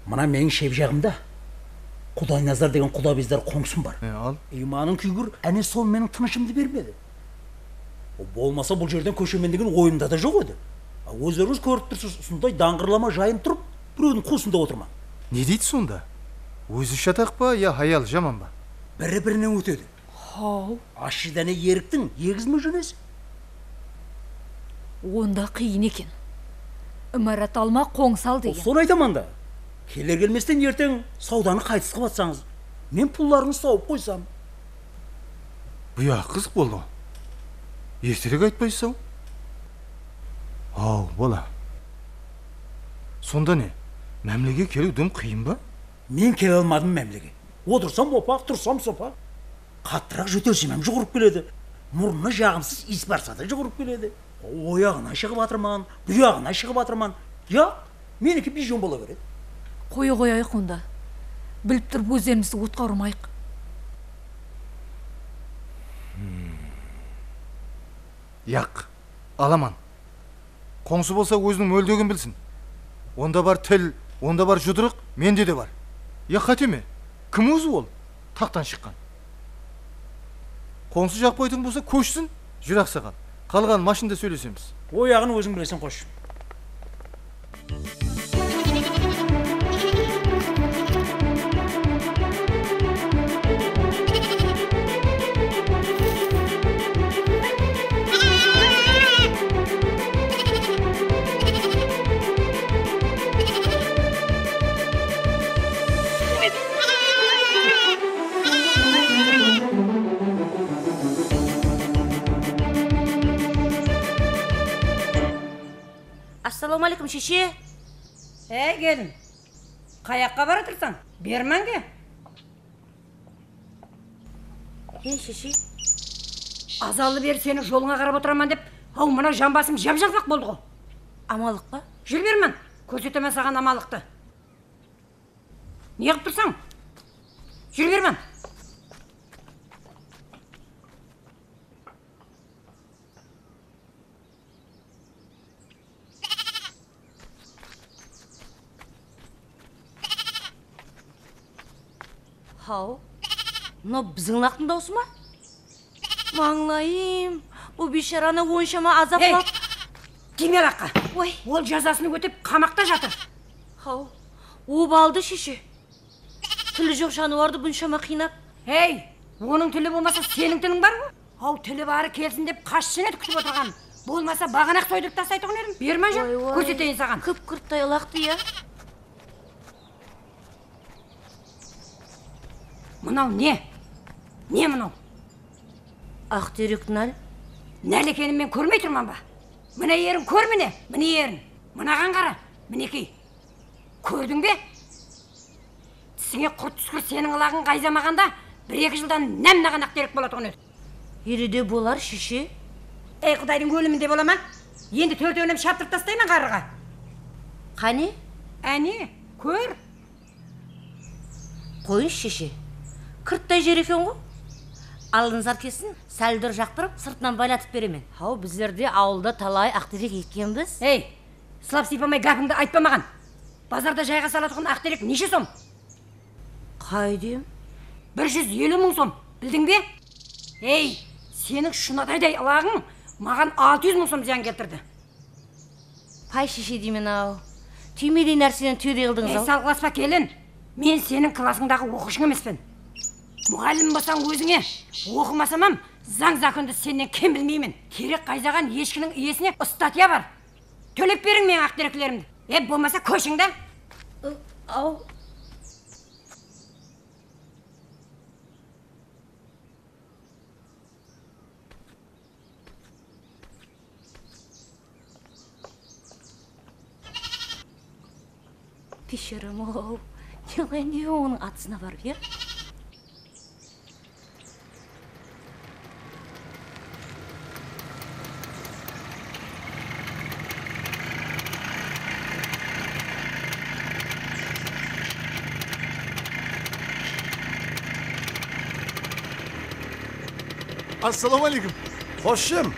Мына менің шеп жағымда. Құдайназар деген құда бездар қоңсым бар. Иманың күйгір әне сол менің тынышымды бермеді. Болмаса бұл жерден көшемен деген ойымда да жоқ еді. Өздеріңіз көріп тұрсыз, сондай даңғырлама жайын тұрып, біреудің қосында отырма. Не дейді сонда? Өзі шатақ па, я хаял жаман ба? Бірі-бірінен өтеді. Ашидәне еріктің егіз мі жөнесі? Онда қиын екен. Үмәрат алма қоңсал деген. Соны айтаман да. Келер келместен ертең сауданы қайтыс қып атсаңыз, мен пұлларыңыз сауып қойсам. Бұя қызық болды. Ертерек айтпайсың? Ау, бола. Сонда не? Мәмлеге келу дым қиын ба? Мен келе алмадым мәмлеге. Отырсам опақ, тұрсам сопақ. Қаттырақ жөтелсем жүгіріп келеді. Мұрнына жағымсыз иіс барса да жүгіріп келеді. Ояғына шығып атырман, бұяғына шығып атырман. Я, менікі бижон бола береді. Қойайық онда. Біліп тұрып өздерімізді отқа ұрмайық. Яқ, аламан. Қоңсы болса өзінің өлдегін білсін. Онда бар тіл, онда бар жұдырық, менде де бар. Яқ қатеме, кім өзі ол? Тақтан шыққан. Қоңсы жақпайтын болса көшсін, жүр ақсақал. Қалған машинда сөйлесеміз. Ояғын өзің білесің, қош. Ассалаумалейкум, шеше. Келін. Қаяққа бара тұрсың? Бермәнге. Шеше. Азалы бері сені жолыңа қарап отыраман деп, ау мына жамбасым жап-жалпақ болды ғой. Амалық па? Жүр бермін. Көрсетемен саған амалықты. Не қып тұрсың? Жүр бермін. Хау, но біздің лақтың даусы ма? Маңлайым, бұл бешараны оншама азаплап. Тиме лаққа. Ол жазасыны өтеп қамақта жатыр. Хау, обалды шеше. Тілі жоқ жануарды бұншама қинап. Оның тілі болмаса сенің тілің бар ғой? Ау, тілі бары келсін деп қашшын ет күтіп отырған. Болмаса бағанақ сойдырып тастайтұғын едім. Бермей жүр, көрсетейін саған. Күп-күрттай лақты, я. Мынау не? Не мынау? Ақтерек нәл. Нәл екенін мен көрмей тұрман ба? Мына ерін көр міне, міне ерін. Мынаған қара, мінекей. Көрдің бе? Тісіңе құрт түскір сенің ылағын қайзамағанда, 1-2 жылдан нәмнаған Ақтерек болатығын еді. Ереде болар, шеше. Құдайдың өлімінде бола ма? Енді төртеуінен шаптырып тастаймын қарыға. Қане? Әне, көр. Қойын, шеше. Кірттай жер екен ғой. Алдыңызар кесін, сәлдір жақтырып, сыртынан байлатып беремен. Хау, біздерде ауылда талай Ақтерек екенбіз. Сылап сипамай гапыңды айтпа маған. Базарда жайға салатығын Ақтерек неше сом? Қайдем? 150 мың сом, білдің бе? Сенің шынадайдай алағың маған 600 мың сом зиян келтірді. Пай шеше деймін ау. Түймедей нәрсенен түйде қылдыңыз ау. Салғыласпа келін, мен сенің классыңдағы оқушың емеспін. Мұғалім болсаң өзіңе, оқымасамам, заң законды сенен кем білмеймін. Керек қайзаған ешкінің иесіне ұстатия бар. Төлеп берің мен Ақтереклерімді. Болмаса көшіңді. Ау. Пешерім ау. Не оның атысына бар, бер? Ассалаумалейкум. Қошым,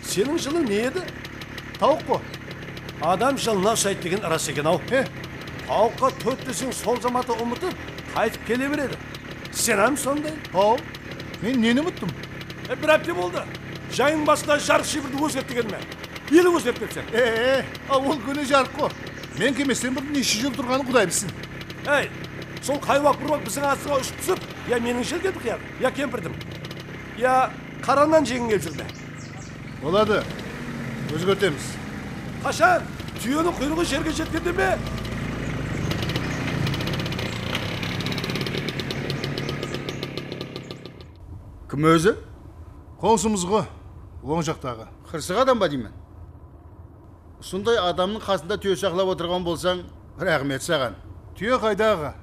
сенің жылың не еді? Тауық қо. Адам жылына ұсайды деген рас екен ау. Тауыққа төт десең сол заматы ұмытып, қайтып келе береді. Сен әм сондай? Мен нені ұмыттым? Бір әпте болды. Жайың басына жарық шибірді өзгерт деген ме? Елі өзгерт депсен. Ол көне жарық қо. Мен кеместен бір неше жыл тұрғаны құдай білсін. Сол қайуақ бұрбақ біздің асыға ұшып түсіп, я менің желгенді қияр, я кемпірдім. Я қараннан жеңін кеп жүрді. Болады. Өзгертеміз. Қашан? Түйенің құйрығы жерге жеткенде ме? Кім өзі? Қоңсымыз ғой, оң жақтағы. Қырсық адам ба деймін? Сондай адамның қасында түйе сақлап отырған болсаң, рахмет саған. Түйе қайдағы?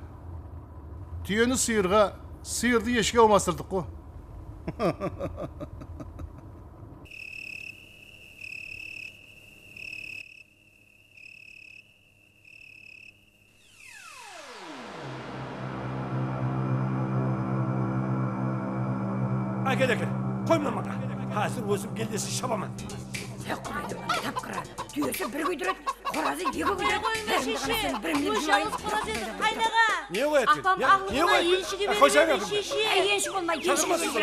Tүйені сиырға, сиырды ешке алмастырдық қой. Әкел. Қоймын мана. Қазір өзім келдесі шабамын. Құдайдың тапқыра. Түйесі бір көйдіреді, қоразы екі көйдіреді. Қайнаға. Не қояды? Апам ағылына еншіге бермейді, шеше. Енші болмай, енші бермейді.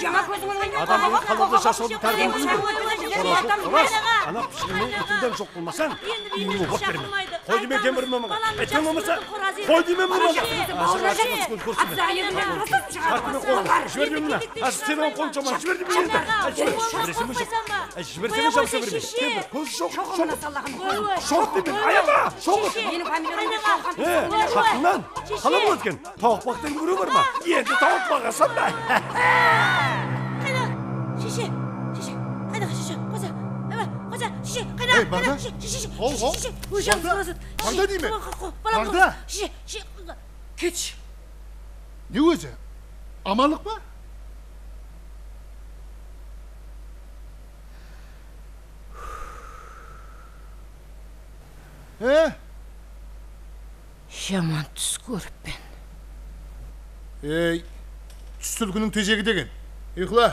Жаңа көзің olmayın. Адамның қалыпты жасауды тәрбие ана пішінмен ütілден жоқ болмасан, үйіне от берме. Қой деме кемірме маған. Әйткен болмаса, қой деме маған. Артымен қолын, жібердім мына. Сен оң қолын жаман, жібердім мені. Жіберсене жабыса берме. Кемір, көз жоқ, шоқ деме. Аяма, шоқ. Хақынан, қала бұл өткен. Тауық бақтың көрі бар ма? Енді тауық бағасан да. Шеше, қайнаға шеше, қоза, шеше, қайнаға, шеше, ұлжан сұрасыд. Бағда дейме? Бағда? Шеше, кетші. Не өзі? Амалық ба? Жаман түс көріппен. Ей, түс түлкінің тежегі деген. Ұйқыла,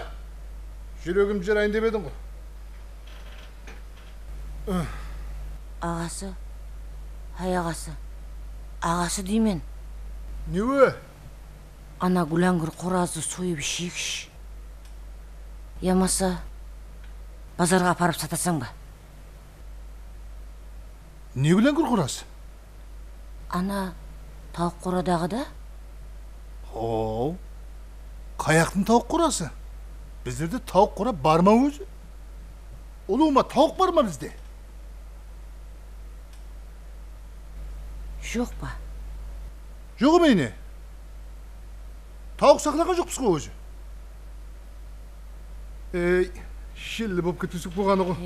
жүрегім жарайын деп едің ғой. Ағасы, ағасы, ағасы деймен. Не ө? Ана гүләңгір қоразы сойып шекш. Ямаса, базарға апарып сатасаң ба? Не гүләңгір қораз? Ана тауық қорадағы да? Оу, қаяқтың тауық қорасы? Біздерде тауық қора бар ма өзі? Олуыма тауық бар ма бізде? Жоқ па? Жоқ мейне? Тауық сақлаған жоқпыз ғой өзі? Ей, шелі боп кетісіп болғаны ғой.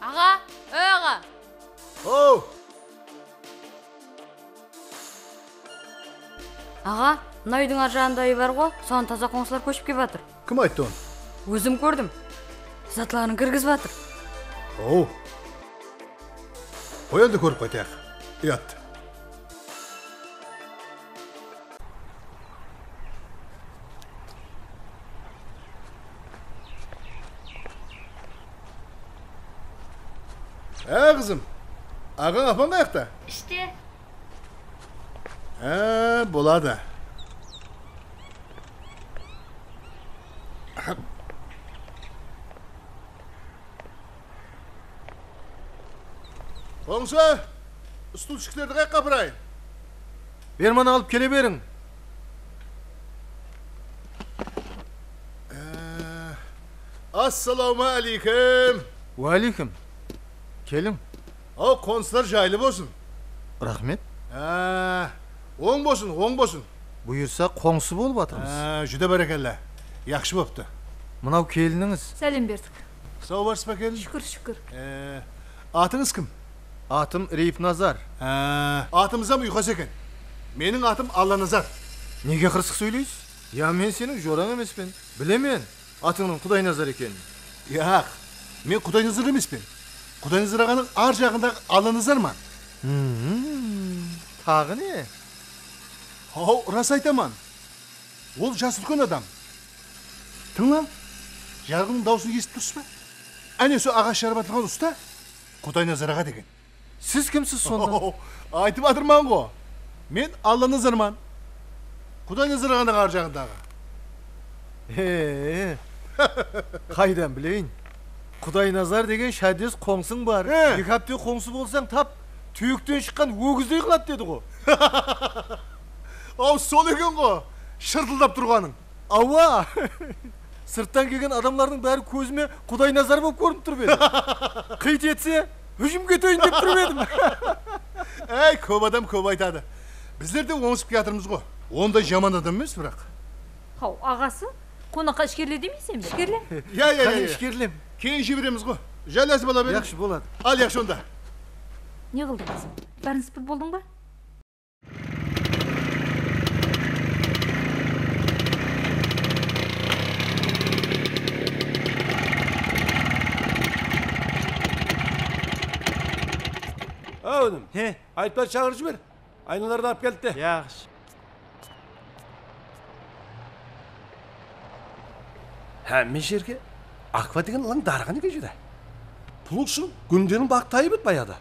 Аға, аға. Оу! Аға, мына үйдің ар жағында үй бар ғой, соған таза қоңсылар көшіп кеп жатыр. Кім айтты оны? Өзім көрдім. Затларын кіргізіп жатыр. Оу! Қой енді көріп қайтайық. Ұятты. Қызым, ағаң апан қаяқта? Іште. Болады. Қоңсы, стульчиктерді қайыққа апарайын. Берман алып келе берің. Ассаламу алейкум. Уалейкум. Келің. Ау, қонсылар жайлы болсын. Рахмет. Оң болсын. Бұйырса қоңсы болып атырмыз. Жүде бәрекелі. Яқшы бопты. Мынау келініңіз. Сәлем бердік. Сау барсы ба келін? Шүкір. Атыңыз кім? Атым Рейіп Назар. Атымызам ұйқас екен. Менің атым Алла Назар. Неге қырсық сөйлейсіз? Я мен сенің жораң емеспен. Білемен, атыңның Құдай Назар екен. Яқ, мен Құдай Назар емеспен. Құдай Назар ағаның ар жағындағы Алла Назар ма? Тағы не? Ау, рас айтаман. Ол жас үлкен адам. Тыңлан, жарғының даусын естіп тұрсыз ба? Әне со ағаш жарып атылған ұста Құдай Назар аға деген. Сіз кімсіз сонда? Айтып атырман ғой. Мен Алла Назарман. Құдай Назар ағаның ар жағындағы. Қайдан білейін? Құдай Назар деген шәдес қоңсың бар. Екі апте қоңсы болсаң тап, түйектен шыққан өгіздей қылат деді ғой. Ау, сол екен ғой, шыртылдап тұрғаның. Ауа! Сырттан келген адамлардың бәрі көзіме Құдай Назар болып көрініп тұрып еді. Қит етсе, үжім кетейін деп тұрып едім. Әй, көп адам көп айтады. Біздер де оңысып кетірміз ғой. Ондай жаман адам емес бірақ. Ау, ағасы, Қонаққа ішкерле демейсің бе? Ішкерле? Я. Ішкерлем. Кейін жібереміз ғой. Жәләсі бала бер. Яқшы болады. Ал яқшы онда. Не қылдың қызым? Бәрін сыпырып болдың ба? Oğlum. Айтпай çağırıcı ver. Aynalarını alıp geldi de. Yaxşı. Həmme жерге Аква деген лаң дарған екен жеді. Пұлықшы күндерін бақтайы біт баяды.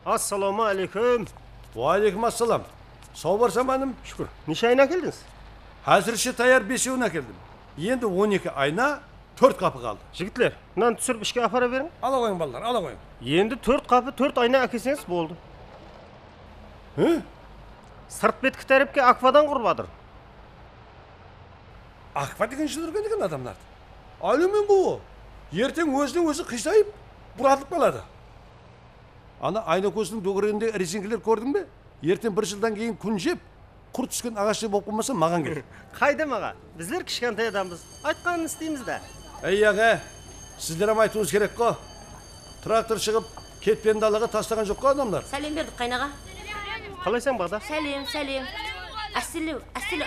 Assalomu alaykum. Aleyküm assalam. Sağ barsan benim. Şükür. Neçe ayna geldiniz? Hazırşı tayar 5'ine geldim. Енді 12 ayna 4 kapı kaldı. Жігітлер, мынаны түсіріп ішке апара берің. Ала қойың балдар, ала қойың. Енді 4 қапы 4 айна әкелсеңіз болды. Сырт беткі тәріпке аквадан құрбадыр. Аква деген жүрген деген адамдар. Әлемен бұл. Ертең өзінің өзі қисайып, бұратылып қалады. Ана айна көзінің дөгірегінде резинкелер көрдің бе? Ертең бір жылдан кейін күн жеп, құр түскен ағашы болып болмаса маған кел. Қайда маға? Біздер кішкентай адамбыз. Айтқанын істейміз да. Ей аға, сіздер айтуыңыз керек қой. Трактор шығып, кетпен далаға тастаған жоқ қой адамдар. Сәлем бердік қайнаға. Қалайсың Бағда? Сәлем. Әстілі,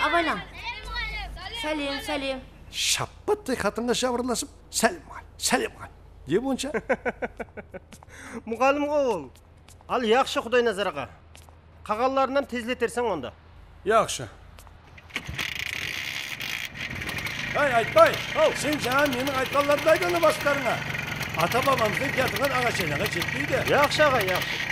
абайлан. Сәлем. Шаппаттай қатынға шабырласып, сәлем ал. Не бұнша? Мұғалым ғой ол. Ал яқшы Құдай назарға. Қағаларынан тезлетерсің онда. Яқшы. Айтпай, сен жаңа менің айтқанларымды айтқаны бастарыңа. Ата-бабамыздың кетіған ағашайнаға жетпейді. Яқшы аға, яқшы.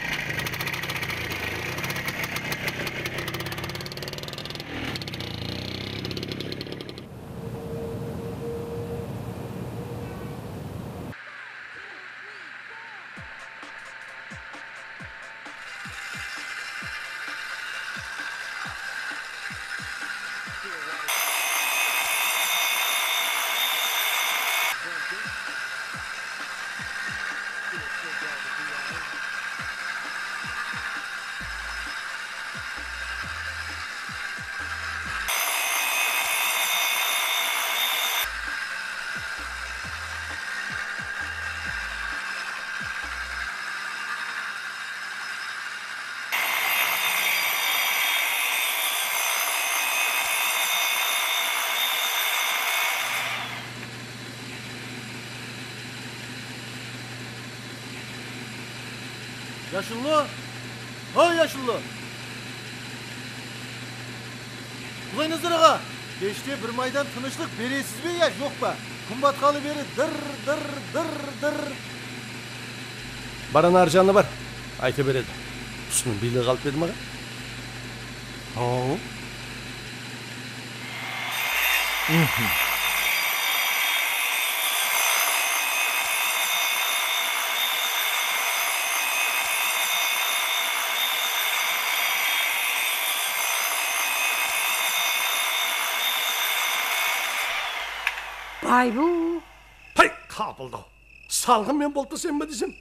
Yaşıllı. Hay Yaşıllı. Құдай назар аға. Кеште бір майдан тыныштық бересіз бе я жоқ па? Күн батқалы бері дыр. Баран аржаны бар. Айта береді. Тұсының билі қалып беді маға? Байбу. Hay kapıldı. Salgın men boltu sen mi desem?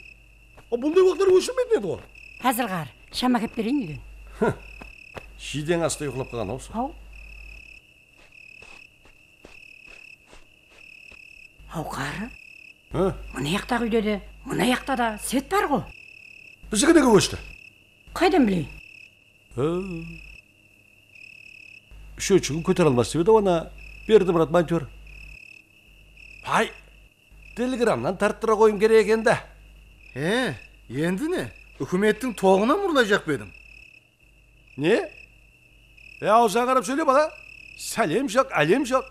Bunday uaqtlar өшірмейтін еді ғой. Әзілғар, шама кеп берейін үйден. Шиден асты ұйқылап қалған осы. Ау қары. Мұны яқтағы үйде де, мұны яқта да свет бар ғой. Біздікі неге өшті? Қайдан білейін? Шөтшігін көтер алмас деп еді, ona берді брат монтер. Hay, телеграмнан тарттыра қойым керек енді. Енді не? Үкіметтің тоғына мұрлайжақ бедім. Не? Аузына қарап сөйле бала. Сәлем жоқ, әлем жоқ.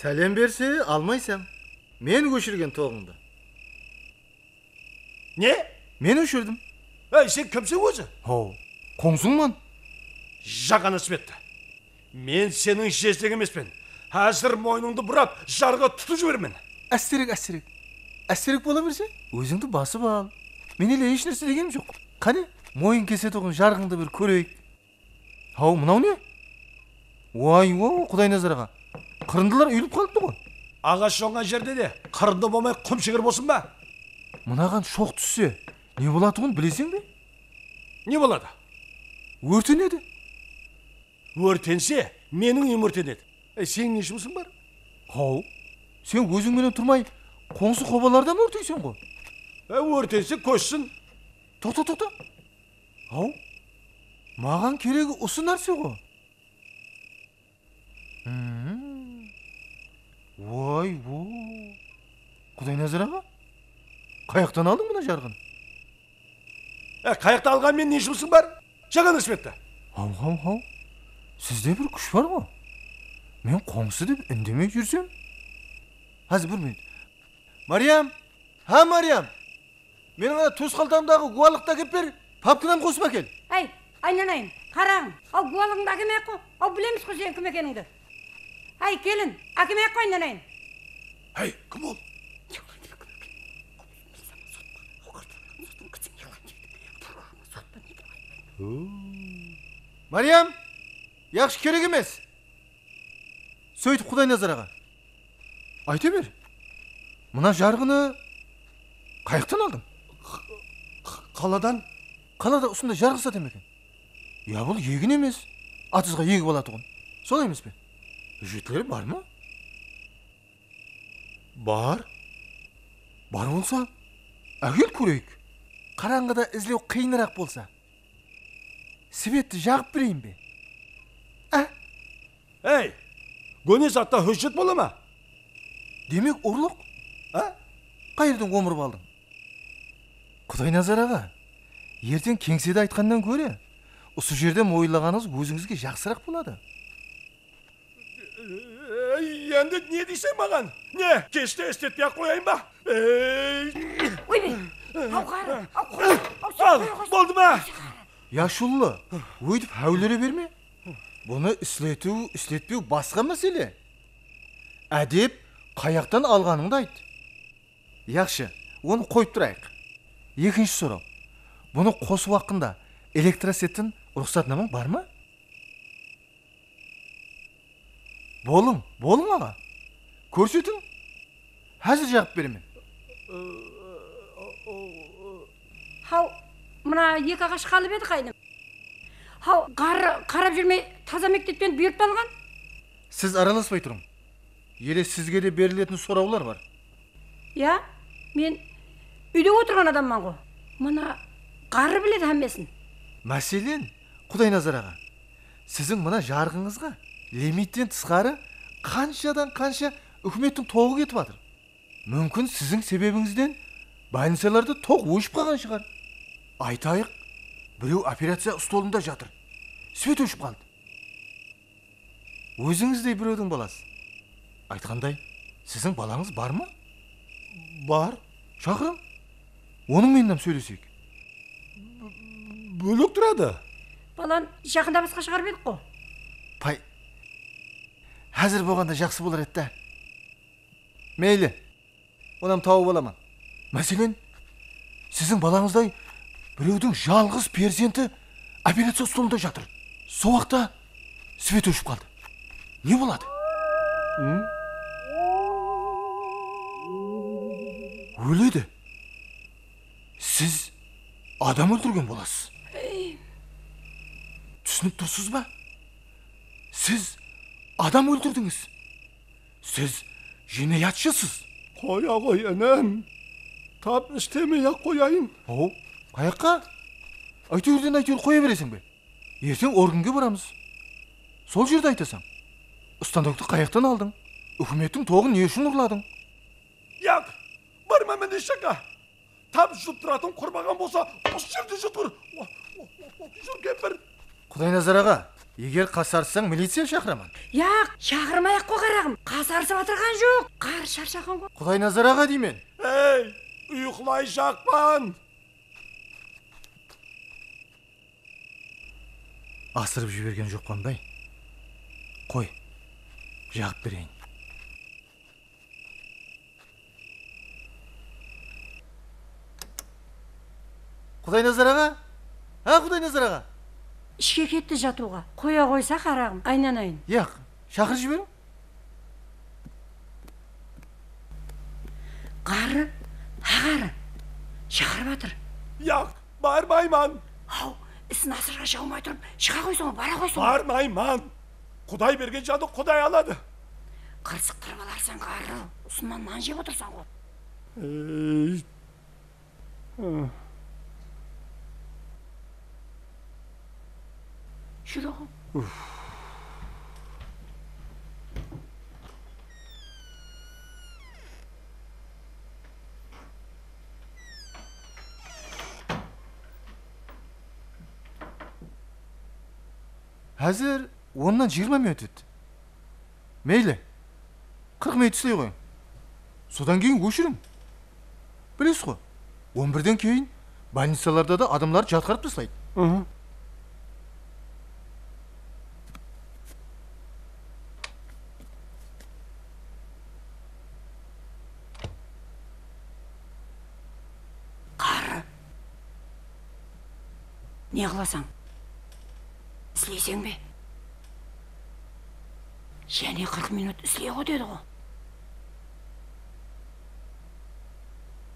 Сәлем берсе алмайсам. Мен көшірген тоғыңды. Не? Мен өшірдім. Сен кімсің өзі? Қоңсыңман. Жағаны сметті. Мен сенің жездең емеспен. Әзір мойныңды бұрап, жарға тұтып жібермен. Әстерек бола берсе, өзіңді басып ал. Мен еле еш нәрсе дегенім жоқ. Қане, мойын кесе тұғын жарғыңды бір көрейік. Мынау не? Құдай назар аға. Қырындылар үйіліп қалыпты ғой. Ағаш жоңған жерде де, қырынды болмай құм шегір болсын ба? Мынаған шоқ түссе, не болатығын білесің бе? Не болады? Өртенеді. Өртенсе, менің үйім өртенеді. Сен не жұмысың бар? Хау, сен өзіңменен тұрмай, қоңсы қобаларда ма өртейсің ғой? Өртенсе көшсін. Тоқта. Хау, маған керегі осы нәрсе ғой. Ой. Құдай назар аға, қаяқтан алдың мұна жарғын? Қаяқта алған мен не жұмысың бар? Жаған Ісметті. Хау, сізде бір күш бар ғой. Мен қоңсы деп үндемей жүрсем. Қазір бір минут. Мариям, Мариям. Менің ана төс қалтамдағы гуалықта кеп бер, папкынам қосып әкел. Айнанайын, қарағым, ал гуалығыңды әкемек қой, ал білеміз қой сен кім екеніңді. Келін, әкемек қой айнанайын. Кім ол? Мариям, яқшы керек емес. Сөйтіп Құдай назар аға. Айта бер, мұна жарғыны қаяқтан алдың? Қаладан? Қалада ұсында жарғы сатам екен. Я, бұл егін емес. Атызға егі болады тұғын. Солай емес пе? Үжетлері бар ма? Бар болса, әкел көрейік. Қараңғыда ізлеу қиынырақ болса. Светті жағып берейін бе? Көне затта хөжет бола ма? Демек ұрлық? Қайырдың омырып алдың? Құдай назар аға, ертең кеңседе айтқаннан көре, осы жерден ойлағаныңыз өзіңізге жақсырақ болады. Енді не дейсен маған? Не, кеште істетпей қояйын ба? Болды ма? Яшулы, өйтіп әулері берме. Бұны іслетпеу басқа мәселе. Әдеп қаяқтан алғаныңды айт. Яқшы, оны қойып тұрайық. Екінші сұрау. Бұны қосу уақында электросеттің рұқсатнамаң бар ма? Болың аға. Көрсетің. Әзір жағып беремен. Мына екі ағаш қалып еді қайным. Қарап жүрмей таза мектептен бұйырып алған? Сіз араласпай тұрың. Еле сізге де берілетін сұраулар бар. Мен үйде отырған адамман ғой. Мына қары біледі әммесін. Мәселен, Құдай назар аға, сіздің мына жарғыңызға лимиттен тысқары қаншадан қанша үкіметтің тоғы кетіп жатыр. Мүмкін сіздің себебіңізден больницаларда тоқ өшіп қалған шығар. Айтайық, біреу операция столында жатыр. Свет өшіп қалды. Өзіңіздей біреудің баласы. Айтқандай, сіздің балаңыз бар ма? Бар. Шақырың. Оның менен сөйлесейік. Бөлек тұрады. Балан жақында басқа шығарып едік қой. Әзір болғанда жақсы болар етті. Мейлі, онам тауып аламан. Мәселен, сіздің балаңыздай біреудің жалғыз перзенті операция столында жатыр. Сол уақытта свет өшіп қалды. Не болады? Өледі. Сіз адам өлтірген боласыз. Түсініп тұрсыз ба? Сіз адам өлтірдіңіз. Сіз жинаятшысыз. Қоя ғой, әнем. Тап істемей-ақ қояйын. Қаяққа? Әйтеуірден қоя бересің бе? Ертең органге барамыз. Сол жерде айтасың. Ұстандықты қаяқтан алдың. Үкіметтің тоғын не үшін ұрладың? Яқ, барма менде шақа. Тап жұп тұратын құрбаған болса, осы жерде жұтыр. Жүр кемпір. Құдай назар аға, егер қасарсаң милиция шақырамын. Яқ, шақырмай-ақ қой қарағым. Қасарсып атырған жоқ. Қар шаршаған ғой. Құдай назар аға деймен. Ұйықлай жақпан. Асырып жіберген жоқ қандай. Қой, жағып берейін. Құдай назар аға? Құдай назар аға? Ішке кетті жатуға. Қоя қойса қарағым, айнанайын. Яқ, шақыр жіберің. Қары, ағары, шақырып атыр. Яқ, бармайман. Ісін асырға жаумай тұрып, шыға қойсың, бара қойсың. Бармайман. Құдай берген жанды Құдай алады. Қырсықтырып аларсың қары. Ұсыннан нан жеп отырсың ғой. Жүр оғым. Әзір 10-нан 20 минут өтті. Мейлі, 40 минут істей қойың. Содан кейін өшірің. Білесіз ғой, 11-ден кейін больницаларда да адамдар жатқарып тастайды. Қары. Не қыласың? Слейсең бе? Және 40 минут слей ғой деді ғой.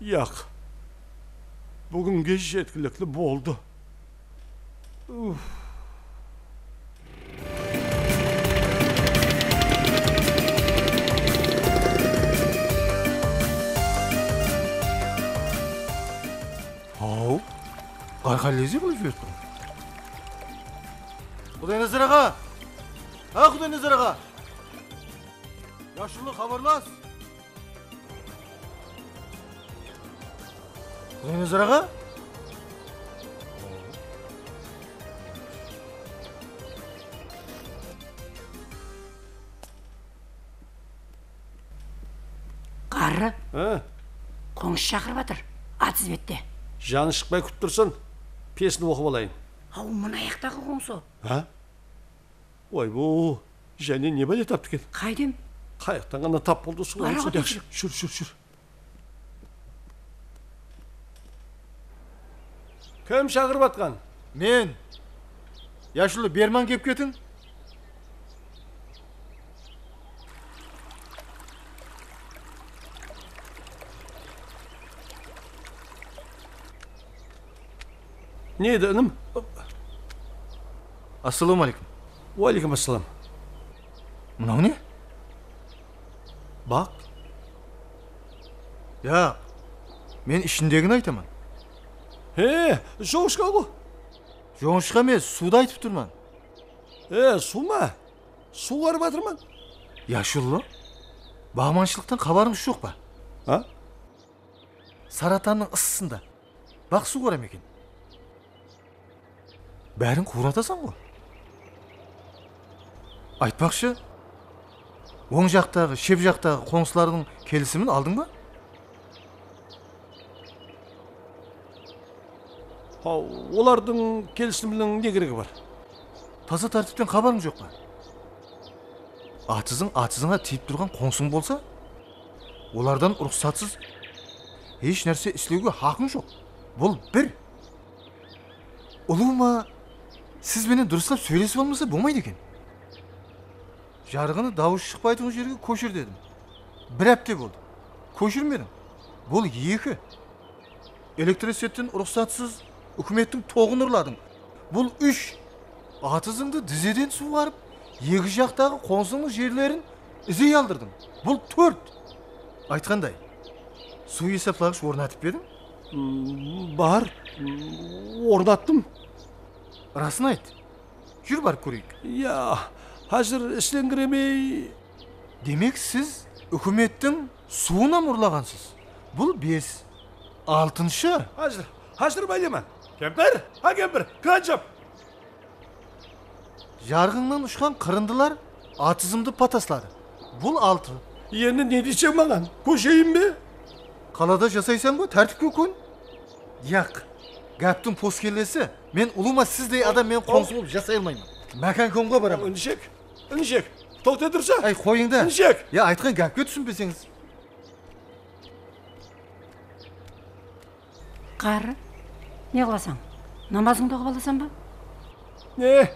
Яқ. Бүгінге жеткілікті болды. Ау, қайқалезе болып жіберді. Құдайназар аға! Құдайназар аға! Яшырлы хабарлас! Құдайназар аға? Қары, қоңыз шақырып атыр, атсыз бетте. Жаны шықпай күтіп тұрсын, песін оқып алайын. Ау, мұны аяқтағы қоңсы. Ой, бұл, және не бәле тапты кен? Қайдем? Қайықтан ғана тап болды сұлы. Жүр. Кім шағырып атқан? Мен. Яшылы Берман кеп кетін? Не еді, інім? Ассаламу алейкум. Уалейкум ассалам. Мынау не? Бақ. Я, мен ішіндегін айтаман. Жоңышқа ғой. Жоңышқа емес, суда айтып тұрман. Су ма? Су қарып атырман. Яшылы, бағманшылықтан қабарыңыз жоқ па? Саратанның ысысында. Бақ су қарам екен. Бәрін қуыратасың ғой. Айтпақшы, оң жақтағы, шеп жақтағы қоңсылардың келісімін алдың ба? Олардың келісімінің не керегі бар? Таза тәртіптен хабарың жоқ па? Атызыңа тиіп тұрған қоңсың болса, олардан рұқсатсыз еш нәрсе істеуге хақың жоқ. Бұл бір. Ұлыма, сіз менен дұрыстап сөйлесіп алмаса болмайды екен. Жарғыны дауыс шықпайтын жерге көшір дедім. Бір әпте болды. Көшірмедім. Бұл екі. Электросеттен рұқсатсыз үкіметтің тоғын ұрладың. Бұл үш. Атызыңды дізеден суғарып, екі жақтағы қонсыңның жерлерін ізей алдырдың. Бұл төрт. Айтқандай, су есеплағыш орнатып бедің? Бар. Орнаттым. Расын айт. Жүр барып көрейік. Қазір істен кіремей. Демек сіз үкіметтің суынан ұрлағансыз. Бұл 5. 6-шы. Hazır baylaman. Kemper, kemper, kırancam. Жарғыңнан ұшқан қырындылар атызымды патаслады. Бұл 6. Енді не дiyeceğim маған? Көшейін бе? Қалада жасайсан ғой, тәртіпке көн. Яқ, гәптің пос келесі. Мен ұлыма сіздей адам мен қоңсы болып жасай алмаймын. Мәкан көмға барамын. Інішек, тоқтай тұрса. Ай, қойыңда. Інішек. Я, айтқан гәпке түсінбесеңіз. Қары, не қыласың? Намазыңды оқып аласың ба? Не?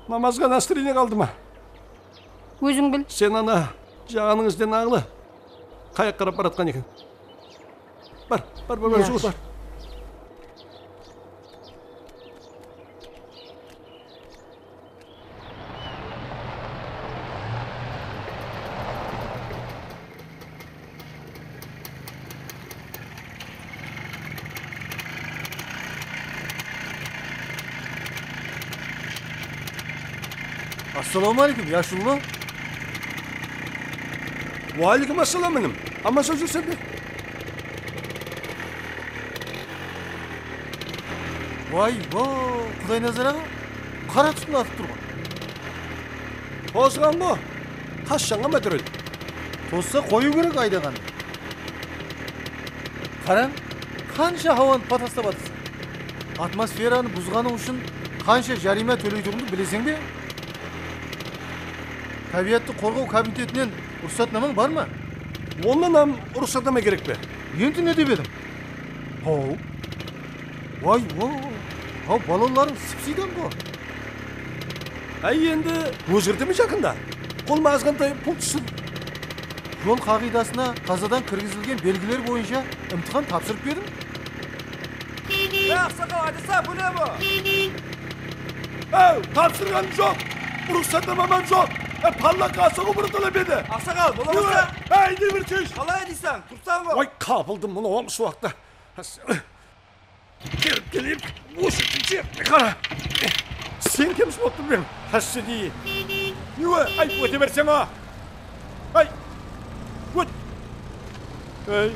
Намазға настырение қалды ма? Өзің біл. Сен ана жағаның ізден ағылы. Қаяқ қарап баратқан екен. Бар, жүгір бар. Assalamualaikum yaşullu. Aleyküm assalam benim. Ama sözü sende. Vay Құдай назар аға. Қара түтін атып тұрған. Tozgan bu. Taşşanga metrol. Тосса қою керек айдаған. Қараң, қанша хауаны патастап атырсың. Атмосфераны бұзғаның үшін қанша жарима төлейтініңді білесің бе? Табиатты қорғау комитетінен рұқсатнамаң бар ма? Ondan ruhsatname gerek be. Енді не деп едім? Хау. Vay. Hau balonların sıpsıydan bu. Endi өзгертеміз жақында. Қолыма азғантай пұл түсін. Жол қағидасына қазадан кіргізілген белгілер бойынша імтихан тапсырып бердім. Ақсақал айтса bu ne bu? Tapsırgaным жоқ. Ruhsatnamam жоқ. Palla kasığı bırtılı bedi. Ақсақал боламаса? Ne bir çeş. Қалай дейсің? Тұрсаң ғой. Vay kapıldım bunu oğlum şu vakta. Gelip осы тінше. Қара. Sen kimsin otur benim? Hası değil. Niye? Ay öte versene. Ay. Öt. Ay.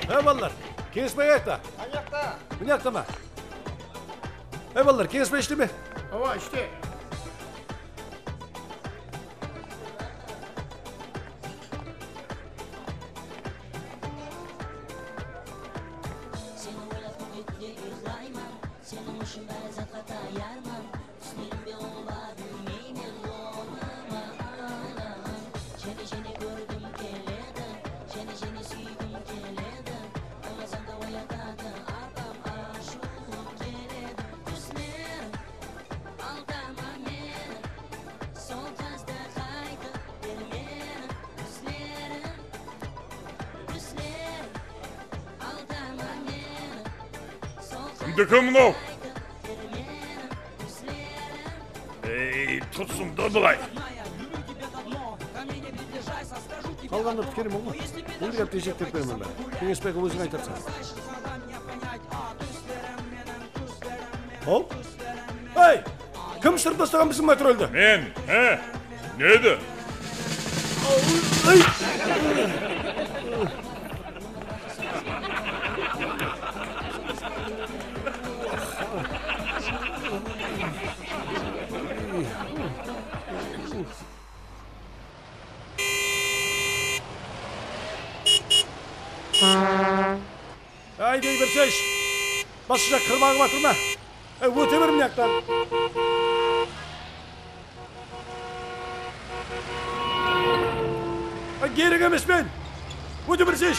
Eyvallah. Kesme ayakta. Ayakta. Bu ne mı? Eyvallah. Kesme işte mi? Hava işte. Kimdeki mınov? Tutsun da bulay. Қалғанда тікерім оңы. Енді кәп тежек деп беремін бәрі. Кеңес бәкі өзің айтарсың. Ол? Ей! Кім сыр тастаған біздің материалды? Мен, ne еді? Ей! Haydi bir seç. Basacak kırmağı batırma. Öte verim yaktan. Geri gelmez ben. Öte bir seç.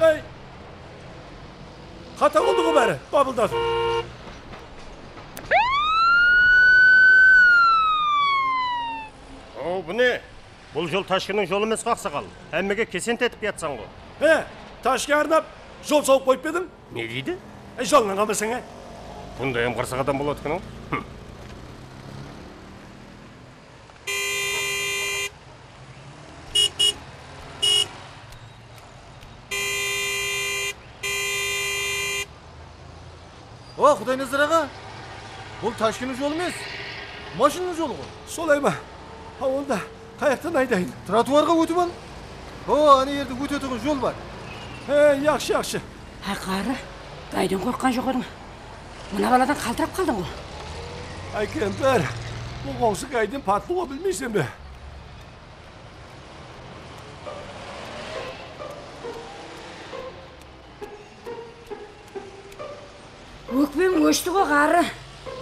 Hey. Hata oldu bu bari. Babıldan. Bu ne? Бұл жол Ташкеннің жолы емес Ақсақал. Әммеге кесен тетіп ятсан ғой. Taşkı arnap жол соғып қойып бедім. Не дейді? Жолынан қалмасың, Бұнда ем қырсық адам болады екен. Құдай назар аға. Бұл Ташкеннің жолы емес. Машинның жолы ғой. Солай ма? Онда қаяқтан айдайын. Тротуарға өтіп ал. Ана ерде өтетін жол бар. Yaxşı. Қары, қайдан қорққан жоқ едің. Мына баладан қалтырап қалдың ғой. Ay Kemper, bu qoңсы қайдан пат бола білмейсің бе? Өкпем өшті ғой қары.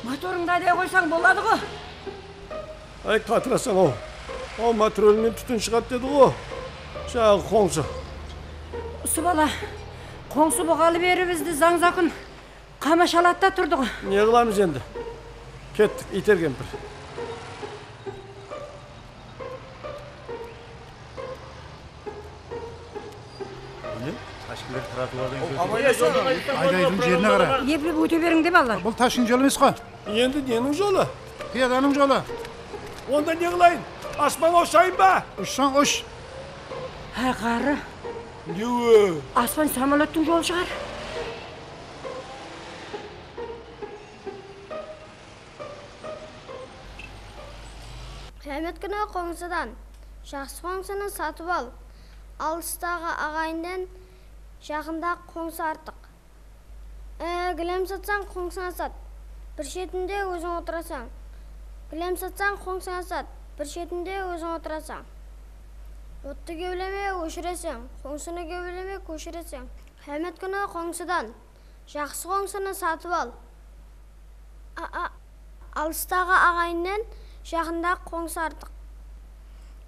Моторыңды айдай қойсаң болады ғой. Ay қатырасың о. О матрөлмен түтін шығады деді ғой. Жағы қоңсы. Осы бала, қоңсы бұғалы бері бізді заң-закын қамашалатта тұрды ғой. Не қыламыз енді? Кеттік, итер Кемпір. ешкілер тротуардан Айдайдың жеріне қара. Еплеп өте беріңдер балалар. Бұл ташын жолы емес қой. Енді ненің жолы? Пияданың жолы. Онда не қылайын? Аспан ұшайын ба? Ұшсан ұш. Қары. Неуі? Аспан самолеттің жолы шығар. Қиямет күні қоңсыдан жақсы қоңсыны сатып ал. Алыстағы ағайыннан жақында қоңсы артық. Гілем сатсаң қоңсыңа сат. Bir шетінде өзің отырасаң. Гілем сатсаң қоңсыңа сат. Bir шетінде өзің отырасаң. Отты кеулеме өшіресің. Қоңсыны кеулеме көшіресің. Қиямет күні қоңсыдан жақсы қоңсыны сатып ал. Алыстағы ағайыннан жақында қоңсы артық.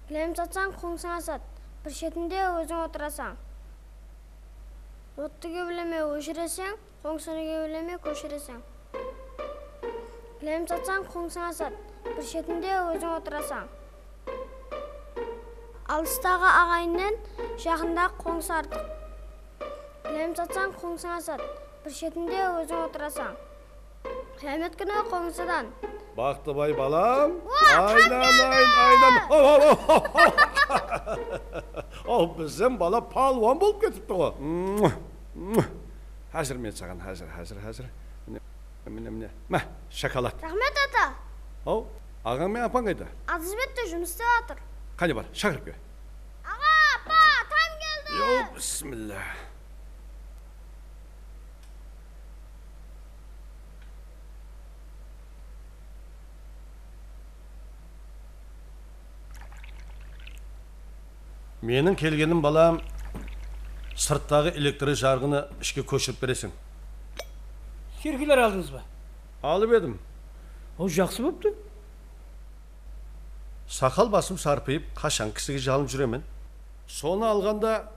Гілем сатсаң қоңсыңа сат. Bir шетінде өзің отырасаң. Отты кеулеме өшіресің. Қоңсыны кеулеме көшіресің. Гілем сатсаң қоңсыңа сат. Bir шетінде өзің отырасаң. Алыстағы ағайыннан жақында қоңсы артық. Гілем сатсаң қоңсыңа сат. Bir шетінде өзің отырасаң. Қиямет күні қоңсыдан. Бақтыбай балам. О, біздің бала палуан болып кетіпті ғой. Әзір мен саған, әзір. Міне, мә, шоколад. Рахмет ата. О, ағаң мен апаң қайда? Атызбетте жұмыста атыр. Қане бар, шақырып кел. Аға, апа, там келді. Йо, бісміллә. Менің келгенім балам, сырттағы электр жарғыны ішке көшіріп бересің. Серкелер алдыңыз ба? Алып едім. О, жақсы бопты. Сақал басым сарпайып, қашан кісіге жалынып жүремен. Соны алғанда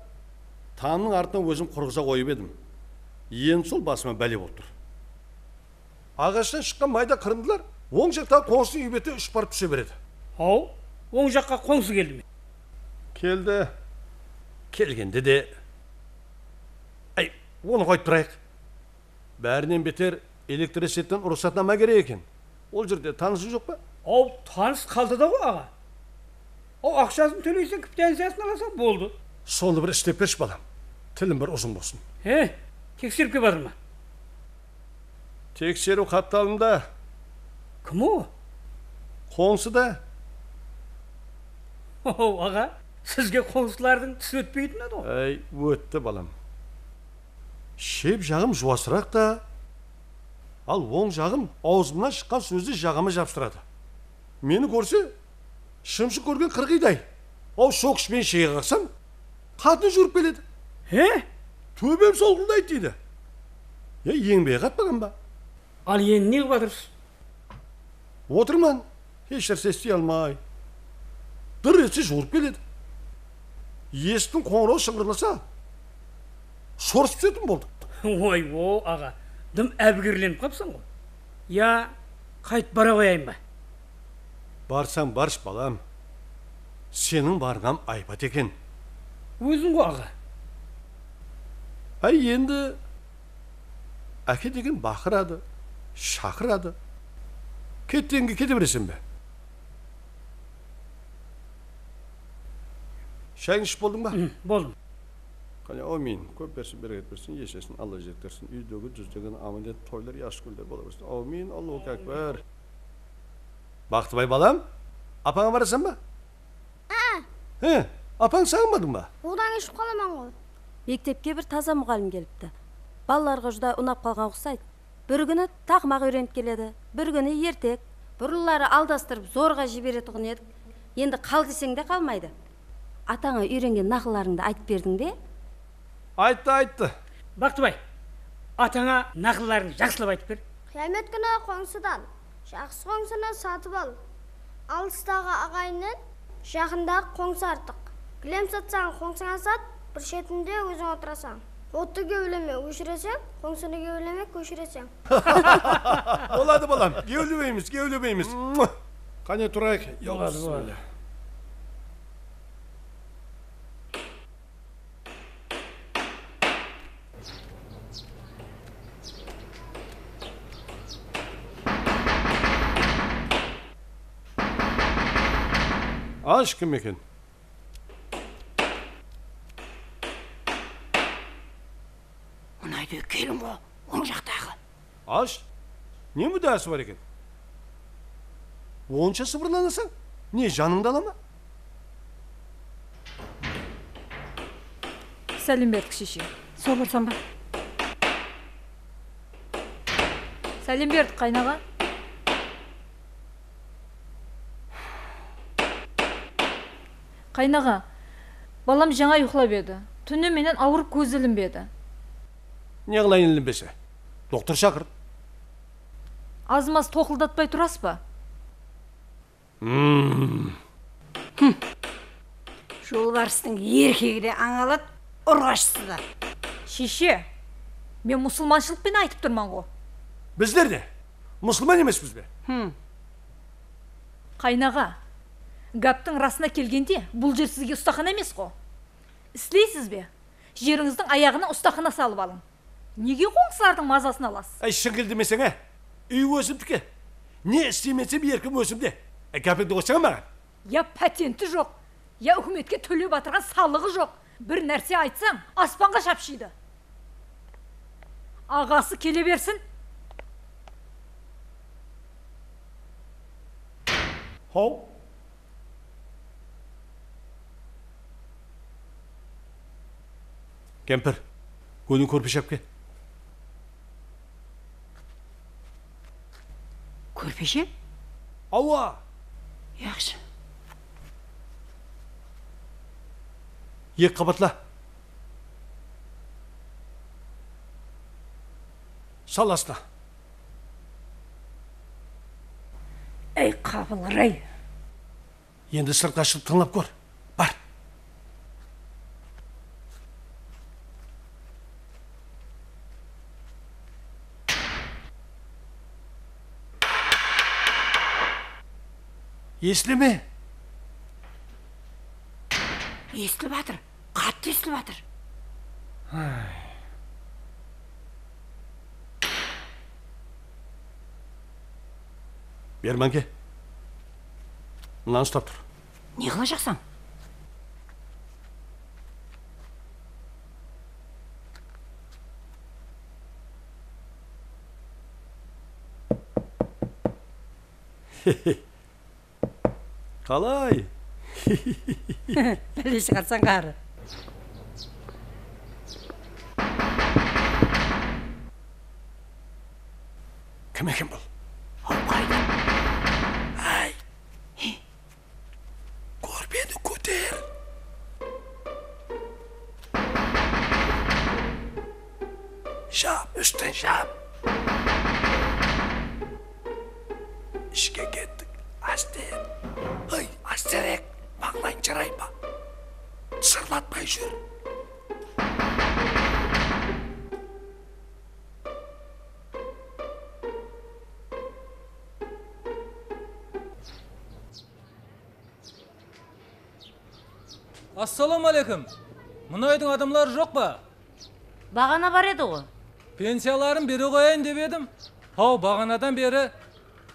танның артынан өзім құрғыза қойып едім. Ең сол басыма бәле болып тұр. Ағаштан шыққан майда қырындылар, оң жақтағы қоңсы үйбеті үш барып түсе береді. Ау, оң жаққа қоңсы келді ме? Келді. Келгенде де... оны қойып тұрайық. Бәрінен бетер электричестводан рұқсатнама керек екен. Ол жерде танысы жоқ па? Ау, таныс қалды да ғой, аға. Ау, ақшасын төлейсің, квитанциясын аласың, болды. Соны бір істеп берші балам. Тілім бір ұзын болсын. Тексеріп кеп жатыр ма? Тексеру қапталында. Кім о? Қоңсы да. Ау, аға, сізге қоңсылардың түсі өтпейтін еді ғой. Өтті балам. Шеп жағым жуасырақ та, ал оң жағым аузымнан шыққан сөзді жағама жапсырады. Мені көрсе, шымшы көрген қырғидай. Ау соқышпен шеге қақсам, қатын жүріп келеді. Төбем солғылдайды дейді. Еңбек қатпаған ба? Ал енді не қыбадырсыз? Отырман, ешнәрсе істей алмай. Бір ретсе жүріп келеді. Естің қоңырау шыңғырласа, сорысып түсетін болды. Ой, аға, дым әбігерленіп қапсың ғой. Я, қайт бара қояйын ба? Барсаң барш балам. Сенің барғам айбат екен. Өзің ғой, аға. Енді әке деген бақырады, шақырады. Кеттенге кете бересің бе? Шайын ішіп болдың ба? Болдым. Қане, әумин, көп берсін, берекет берсін, ешесін, Алла жеткерсін, үйдегі жүздеген аманет тойлар, яш күлдер бола берсін. Әумин, Аллаху әкбар. Бақтыбай балам, апаңа барасың ба? Апаң сағынбадың ба? Одан ішіп қаламан ғой. Мектепке бір таза мұғалім келіпті. Балаларға жүдай ұнап қалған ұқсайды. Бір күні тақмақ үйреніп келеді, бір күні ертек. Бұрылары алдастырып зорға жіберетұғын едік. Енді қал десең де қалмайды. Атаңа үйренген нақыларыңды айтып бердің бе? Айтты. Бақтыбай, атаңа нақылларын жақсылап айтып бер. Қиямет күні қоңсыдан жақсы қоңсыны сатып ал. Алыстағы ағайыннан жақында қоңсы артық. Гілем сатсаң қоңсыңа сат, бір шетінде өзің отырасаң. Отты кеулеме өшіресең, қоңсыны кеулеме көшіресең. Олады балам, кеулебейміз. Қане тұрайық. Aç kim eкен? Мынайды келін ғой, оң жақтағы. Aç. Ne müdahası var eken? Onça sıfırlanırsan? Niye canında alama? сәлем бердік шеше. Сол болсам ба? Сәлем бердік қайнаға. Қайнаға, балам жаңа ұйқылап еді. Түні менен ауырып көзі ілінбеді. Ne kılayın ilinbese? Doktor şakır. Азмаз тоқылдатпай тұрас па? Жолбарыстың еркегі де аңалат, ұрғашысы да. Шеше, мен мұсылманшылықпен айтып тұрман ғой. Bizler de. Müslüman emesmiz be. Қайнаға, гаптың расына келгенде бұл жер сізге ұстахана емес қой. Істейсіз бе? Жеріңіздің аяғына ұстахана салып алың. Неге қоңсылардың мазасын аласыз? Ay şıngıl demesene. Үй өсімдікі. Не істемесем еркім өсімде. Кәпіңді қойсаң маған? Я патенті жоқ, я үкіметке төлеп батырған салығы жоқ. Бір нәрсе айтсам, аспанға шапшиды. Ағасы келе берсін. Хау. Кемпір, көңін көрпе шапке. Көрпеше? Ауа! Яқшы. Ек қабатла. Сал астына. Ей қабылғырай. Енді сыртқа шығып тыңлап көр. Бар. Естілеме? Естіліп атыр. Қатты естіліп атыр. Берманке. Мынаны ұстап тұр. Не қыла жақсаң? Қалай? Біле шығарсаң қары. Кім екен бұл? Ай! Көрпені көтер! Şap, üstten şap! İşke gittik, aster! Ay, asterek! Mağlayın çırayma! Sırlatmay jür! Ассалаумағалейкум. Мына үйдің адамлары жоқ па? Бағана бар еді ғой. Пенсияларын бере қояйын деп едім. Хау, бағанадан бері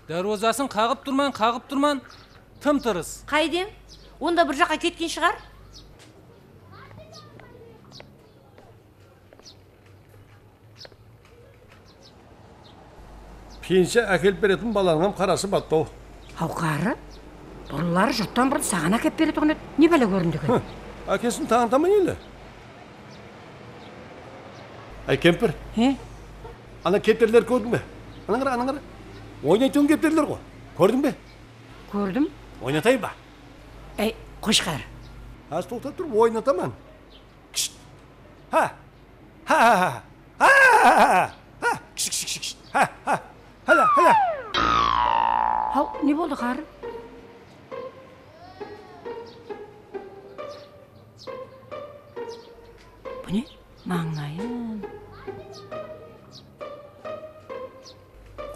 дәрозасын қағып тұрман, тым тырыс. Қайдем? Онда бір жаққа кеткен шығар? Пенсия әкеліп беретін баланған қарасы баттау. Ауқары? Бұлылары жұрттан бұрын саған әкеп беретұғын еді. Не бәлі көрінді көн? Әкесін таңытамын елі. Ай, кемпір. Ана кептерлер көрдің бе? Анаңыра, анаңыра. Ойнайтын кептерлер ғой. Көрдің бе? Көрдім. Ойнатайын ба? Әй, қошқар. Аз тоқтап тұрып ойнатаман. Кішт. Ха! Ха! Ха! Ха! Кішт. Ха! Ха! Hala, hala. Hau, ne oldu karı? Bu ne? Mаңнайын.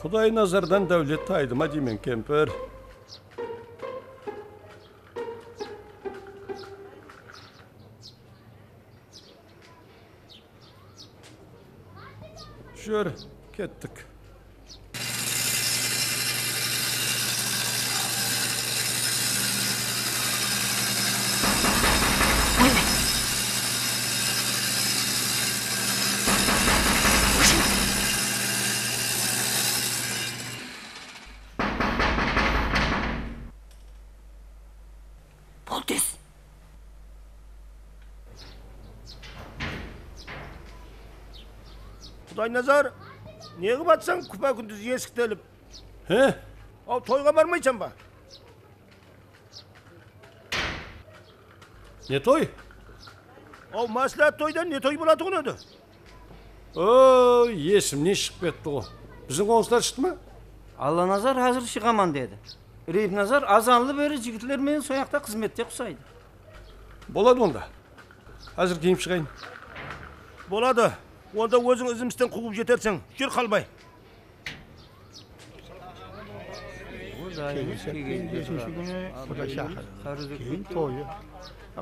Құдай назардан дәулет тайды ма деймен, кемпір. Жүр, кеттік. Құдай назар, не қып атсаң күпә күндіз есіктеліп? He? Ау тойға бармайсың ба? Ne toy? Ау маслихат тойдан не той болады ғой еді? Ой, есімнен шығып кетті ғой. Біздің қоныстар шықты ма? Алланазар hazır шығаман деді. Рейіпназар азанлы бері жігітлермен сояқта қызметте құсайды. Болады онда. Қазір киіп шығайын. Болады. Онда өзің ізімістен қуып жетерсің. Жүр қалмай.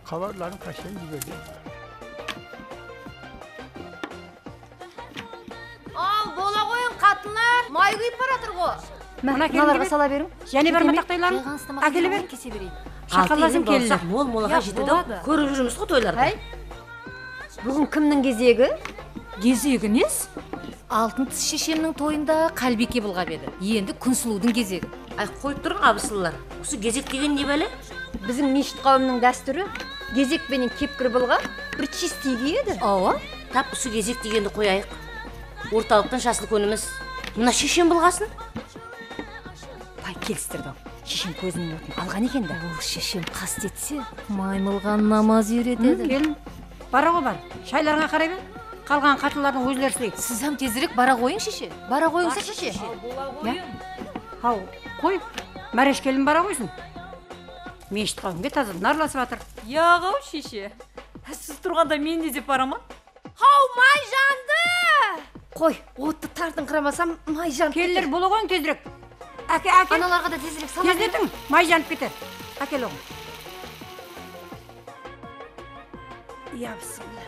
Kavarların kaşığını gidiyor. Ал, бола қойын қатынлар, май күйіп баратыр ғой. Мына Мыналарға сала берің. Және бір матақтайларын әкелі бер. Кесе берейін. Шақаласын келілер. Мол-молаға жетеді ау. Көріп жүрміз ғой тойларды. Бүгін кімнің кезегі? Кезегі нес? Алтын тіс шешемнің тойында қалбеке бұлғап еді. Енді Күнсұлудың кезегі. Ай, қойып тұрың абысылылар. Осы кезек деген не бәле? Біздің мешіт қауымның дәстүрі кезек пенен кепкір бұлға бір чистиге еді. Ава, тап осы кезек дегенді қояйық. Орталықтан шасыл көніміз. Мына шешем бұлғасын? Бай келістірді. Шешем көзінің отын алған екен да. Ол шешем қастетсе, маймылған намаз үйретеді. Келін, бара ғой бар. Шайларға қарай бер. Қалған қатылардың өзлері сілейді. Сіз ам тезірек бара қойың шеше. Бара қойыңса шеше. Ау, қой. Мәреш келін бара қойсын. Мешіт қауымге тазадан араласып жатыр. Яғау шеше. Сіз тұрғанда мен де деп барамын. Хау, май жанды! Қой, отты тартын қырамасам, май жанды. Келілер болу қойын тезірек. Әке. Аналарға да тезірек сала бер. Тездетің, май жанып кетер. Әкел оғын. Я бісміллә.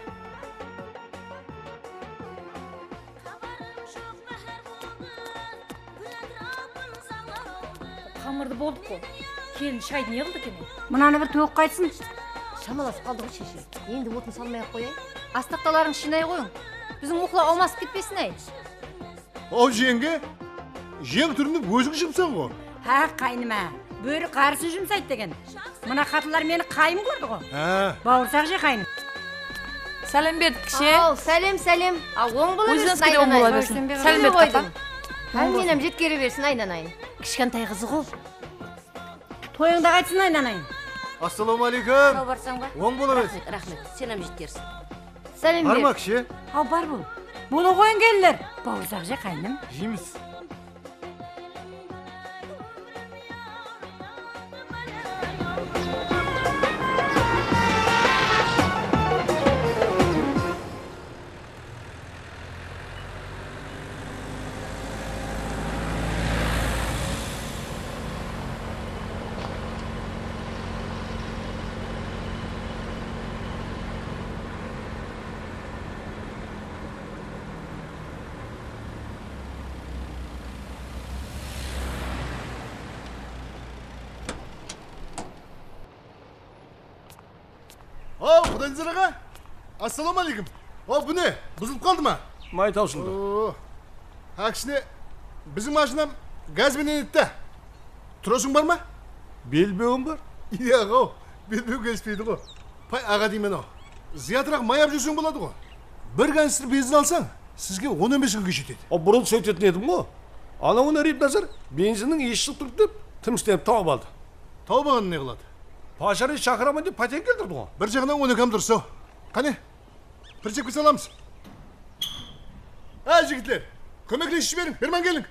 Қамырды болдық қой. Келін шайды не қылды екен? Мынаны бір тоқ қайтсын. Шамаласып қалды ғой шеше. Енді отын салмай-ақ қояй. Астақталарын шинай қойың. Біздің оқыла аумасып кетпесін әй. Ау жеңге, жең түрініп өзің жұмсан ғой. Ха, қайныма. Бөрі қарысын жұмсайды деген. Мына қатылар мені қайым көрді ғой. Бауырсақ же қайным. Сәлем бердік кіше. Ау, сәлем. Оң бола берсін, айнан-айын. Сәлем бердік. Менем жеткері берсін, айнан-айын. Кішкентай қызы ғой. Тойыңда қайтсын, айнан-айын. Ассалаумалейкум. Сау барсаң ба? Оң бола берсін. Рахмет, сенем жеткерсін. Сәлем бер. Барма кіші. Ау, бар бұл. Болу қойын келілер. Бауырсақ же қайным. Жейміз. Ау, Құдайназар аға. Ассалаумалейкум. Ау, bu ne? Бұзылып қалды ма? Май таусылды. Акшіне, біздің машинам газбенен етті. Тұрасың бар ма? Белбеуім бар. Иә, ау, белбеу келіспейді ғой. Пай, аға деймен ау. Зиятырақ маяп жүрсең болады ғой. Бір канистр бензин алсаң, сізге 15 күнге жетеді. Бұрын сөйтетін едім ғой. Анауына Рейіпназар бензиннің еш жыл тұрып деп тімістеніп тауып алды. Тауып алғаны не қылады? Пашары шақырамын деп патент келтірді ғой. Бір жағынан 12 дұрыс ау. Қане, прицепке саламыз. Әй жігітлер, көмеклесіп жіберің, берман келің.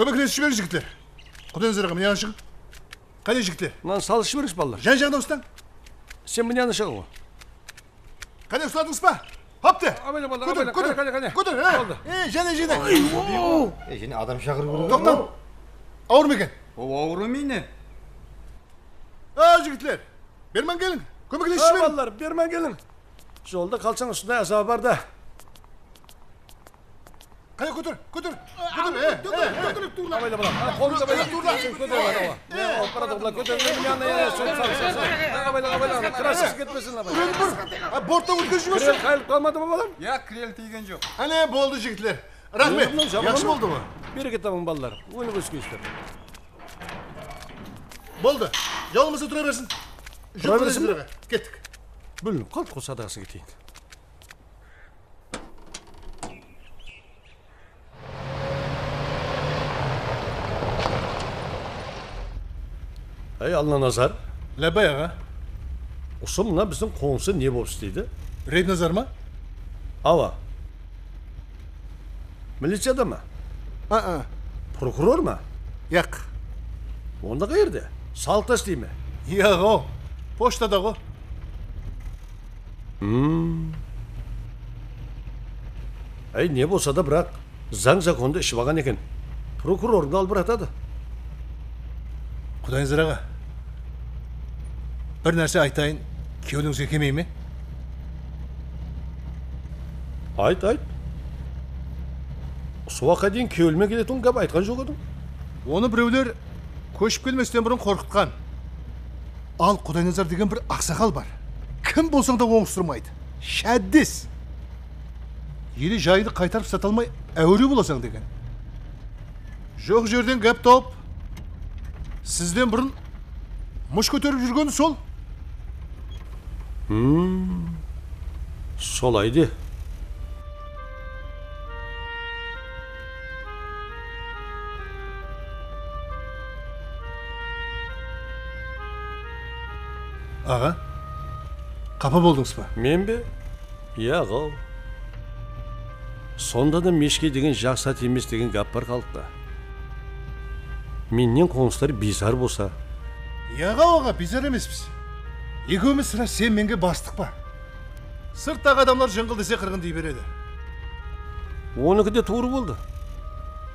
Көмеклесіп жіберің жігітлер. Құдайназар аға, мені шығың. Қане жігітлер? Мынаны салып жіберіңіз балалар. Жан-жағына ұстаң. Сен мені шығың ғой. Қане ұстадыңыз ба? Hopti. Көтір. Және. Және адам шақыру керек. Тоқтам. Ауыр ма екен? Ауыр мені. Жігітлер, бермен келің. Көмеклесіп жіберің. Балалар, бермен келің. Жолда қалсаң үстінде азабы бар да. Қане көтір. Абайла балам. Қолыңды абайла. Көтір абайла. Аппарат абайла. Көтір. Абайла. Красыз кетпесін абайла. Борттан өткізіп жүрсің. Крел қайылып қалмады ма балам? Крел тиген жоқ. Әне болды жігітлер. Рахмет. Жақсы болды ғой. Береке табын балалар. Ойны өскейістер. Болды. Жолымызды тұра берсін. Кеттік. Бүлініп қалды қол садағасы кетейін. Ай, Алла Назар. Ләбай аға. Осы мына біздің қоңсы не болып істейді? Рейд Назар ма? Ава. Милицияда ма? Прокурор ма? Яқ. Онда қайырды? Салтта істей ме? Яқ о. Поштада ғо. Ай, не болса да бірақ заң законды ішіп алған екен. Прокурорды алып братады. Құдайыңыздар аға. Бір нәрсе айтайын, кеудіңізге келмей ме? Айт. Суаққа дейін кеуілме келетін гап айтқан жоқ едім. Оны біреулер көшіп келместен бұрын қорқытқан. Ал Құдайыңыздар деген бір ақсақал бар. Кім болсаң да оңыстырмайды. Шәддес. Елі жайды қайтарып сата алмай әуре боласаң деген. Жоқ жерден гәп тауып, сізден бұрын мұш көтеріп жүргені сол. Солайды. Аға, қапа болдыңыз ба? Мен бе? Яғау. Сонда да мешке деген жақсат емес деген гап бар қалыпта. Менен қоныстар бизар болса. Яғау аға, бизар емеспіз. Екеуміз сірә сен менге бастық па? Сырттағы адамдар жыңғыл десе қырғын дей береді. Оныкі де туыр болды.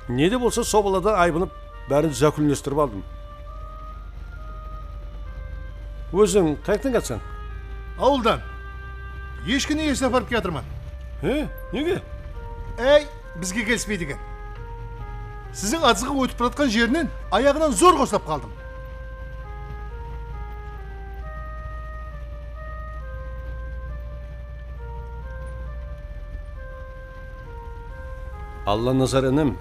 Не де болса собалада айбынып, бәрін зәкүлінестіріп алдым. Өзің қайықтан қатсаң? Ауылдан. Ешкіні ешін апарып кетірман. Неге? Әй, бізге келіспей деген. Сіздің атызға өтіп бұратқан жерінен аяғынан зор қосылап қалдым. Алла Назар інім,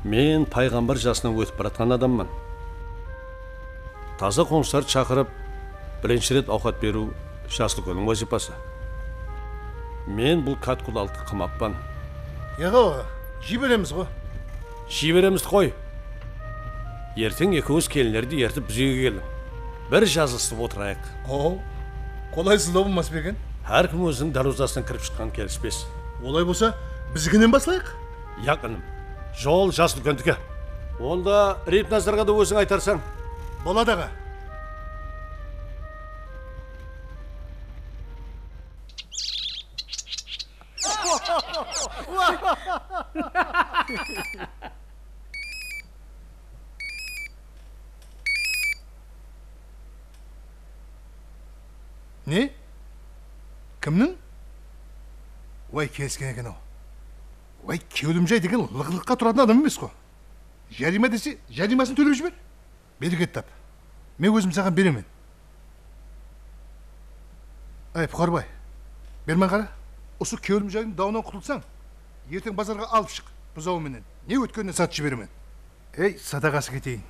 мен пайғамбар жасынан өтіп бұратқан адаммын. Таза қоныстар шақырып, бірінші рет ауқат беру жаслыкөнің вазипасы. Мен бұл каткулалты қымаппан. Яға, жибереміз ғой. Жиберемізді қой. Ертең екеуіз келінерді ертіп бізге келдің. Бір жазыстып отырайық. Қолай сылда болмас беген? Әркім өзінің дарузасынан кіріп шыққан келіспес. Олай болса, бізгінен басылайық? Яқыным, жол жаслыкөндікі. Онда Рейп Назарға да өзің айтарсаң. Болады аға. Не? Кімнің? Ой, келіскен екен ау. Ой, кеудімжай деген лық-лыққа тұратын адам емес қой. Жарима десе, жаримасын төлеп жібер. Берекет тап. Мен өзім саған беремен. Ай, Бұқарбай, бермен қара. Осы кеудімжайдың дауынан құтылсаң, ертең базарға алып шық, бұзауыменен. Не өткеніне сатып жіберемен. Ей, садағасы кетейін.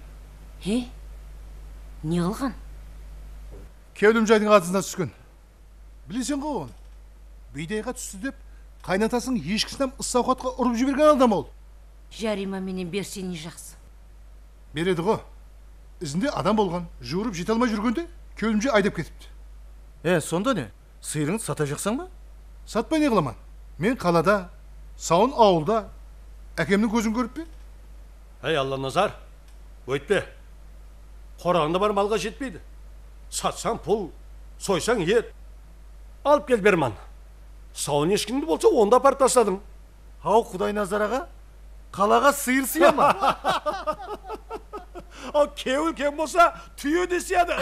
Не қылған? Кеудімжайдың атысына түскен. Білесен ғой оны. Бидайға түсті деп, қайнатасың ешкісінен ыс-сауқатқа ұрып жіберген адам ол. Жарима менен берсе не жақсы. Береді ғой. Ізінде адам болған, жуырып жете алмай жүргенде кеудімжай айдап кетіпті. Сонда не? Сиырыңды сата жақсаң ба? Сатпай не қыламан? Мен қалада, сауын ауылда, әкемнің көзін көріп пе? Ай, Алла Назар, өйтпе. Қорағында бар малға жетпейді. Сатсаң пұл, сойсаң ет. Алып кел берман. Сауын ешкімді болса, онда апарып тастадым. Ау, Құдай Назар аға, қалаға сиыр сия ма? Кеуіл кем болса, түйе де сияды.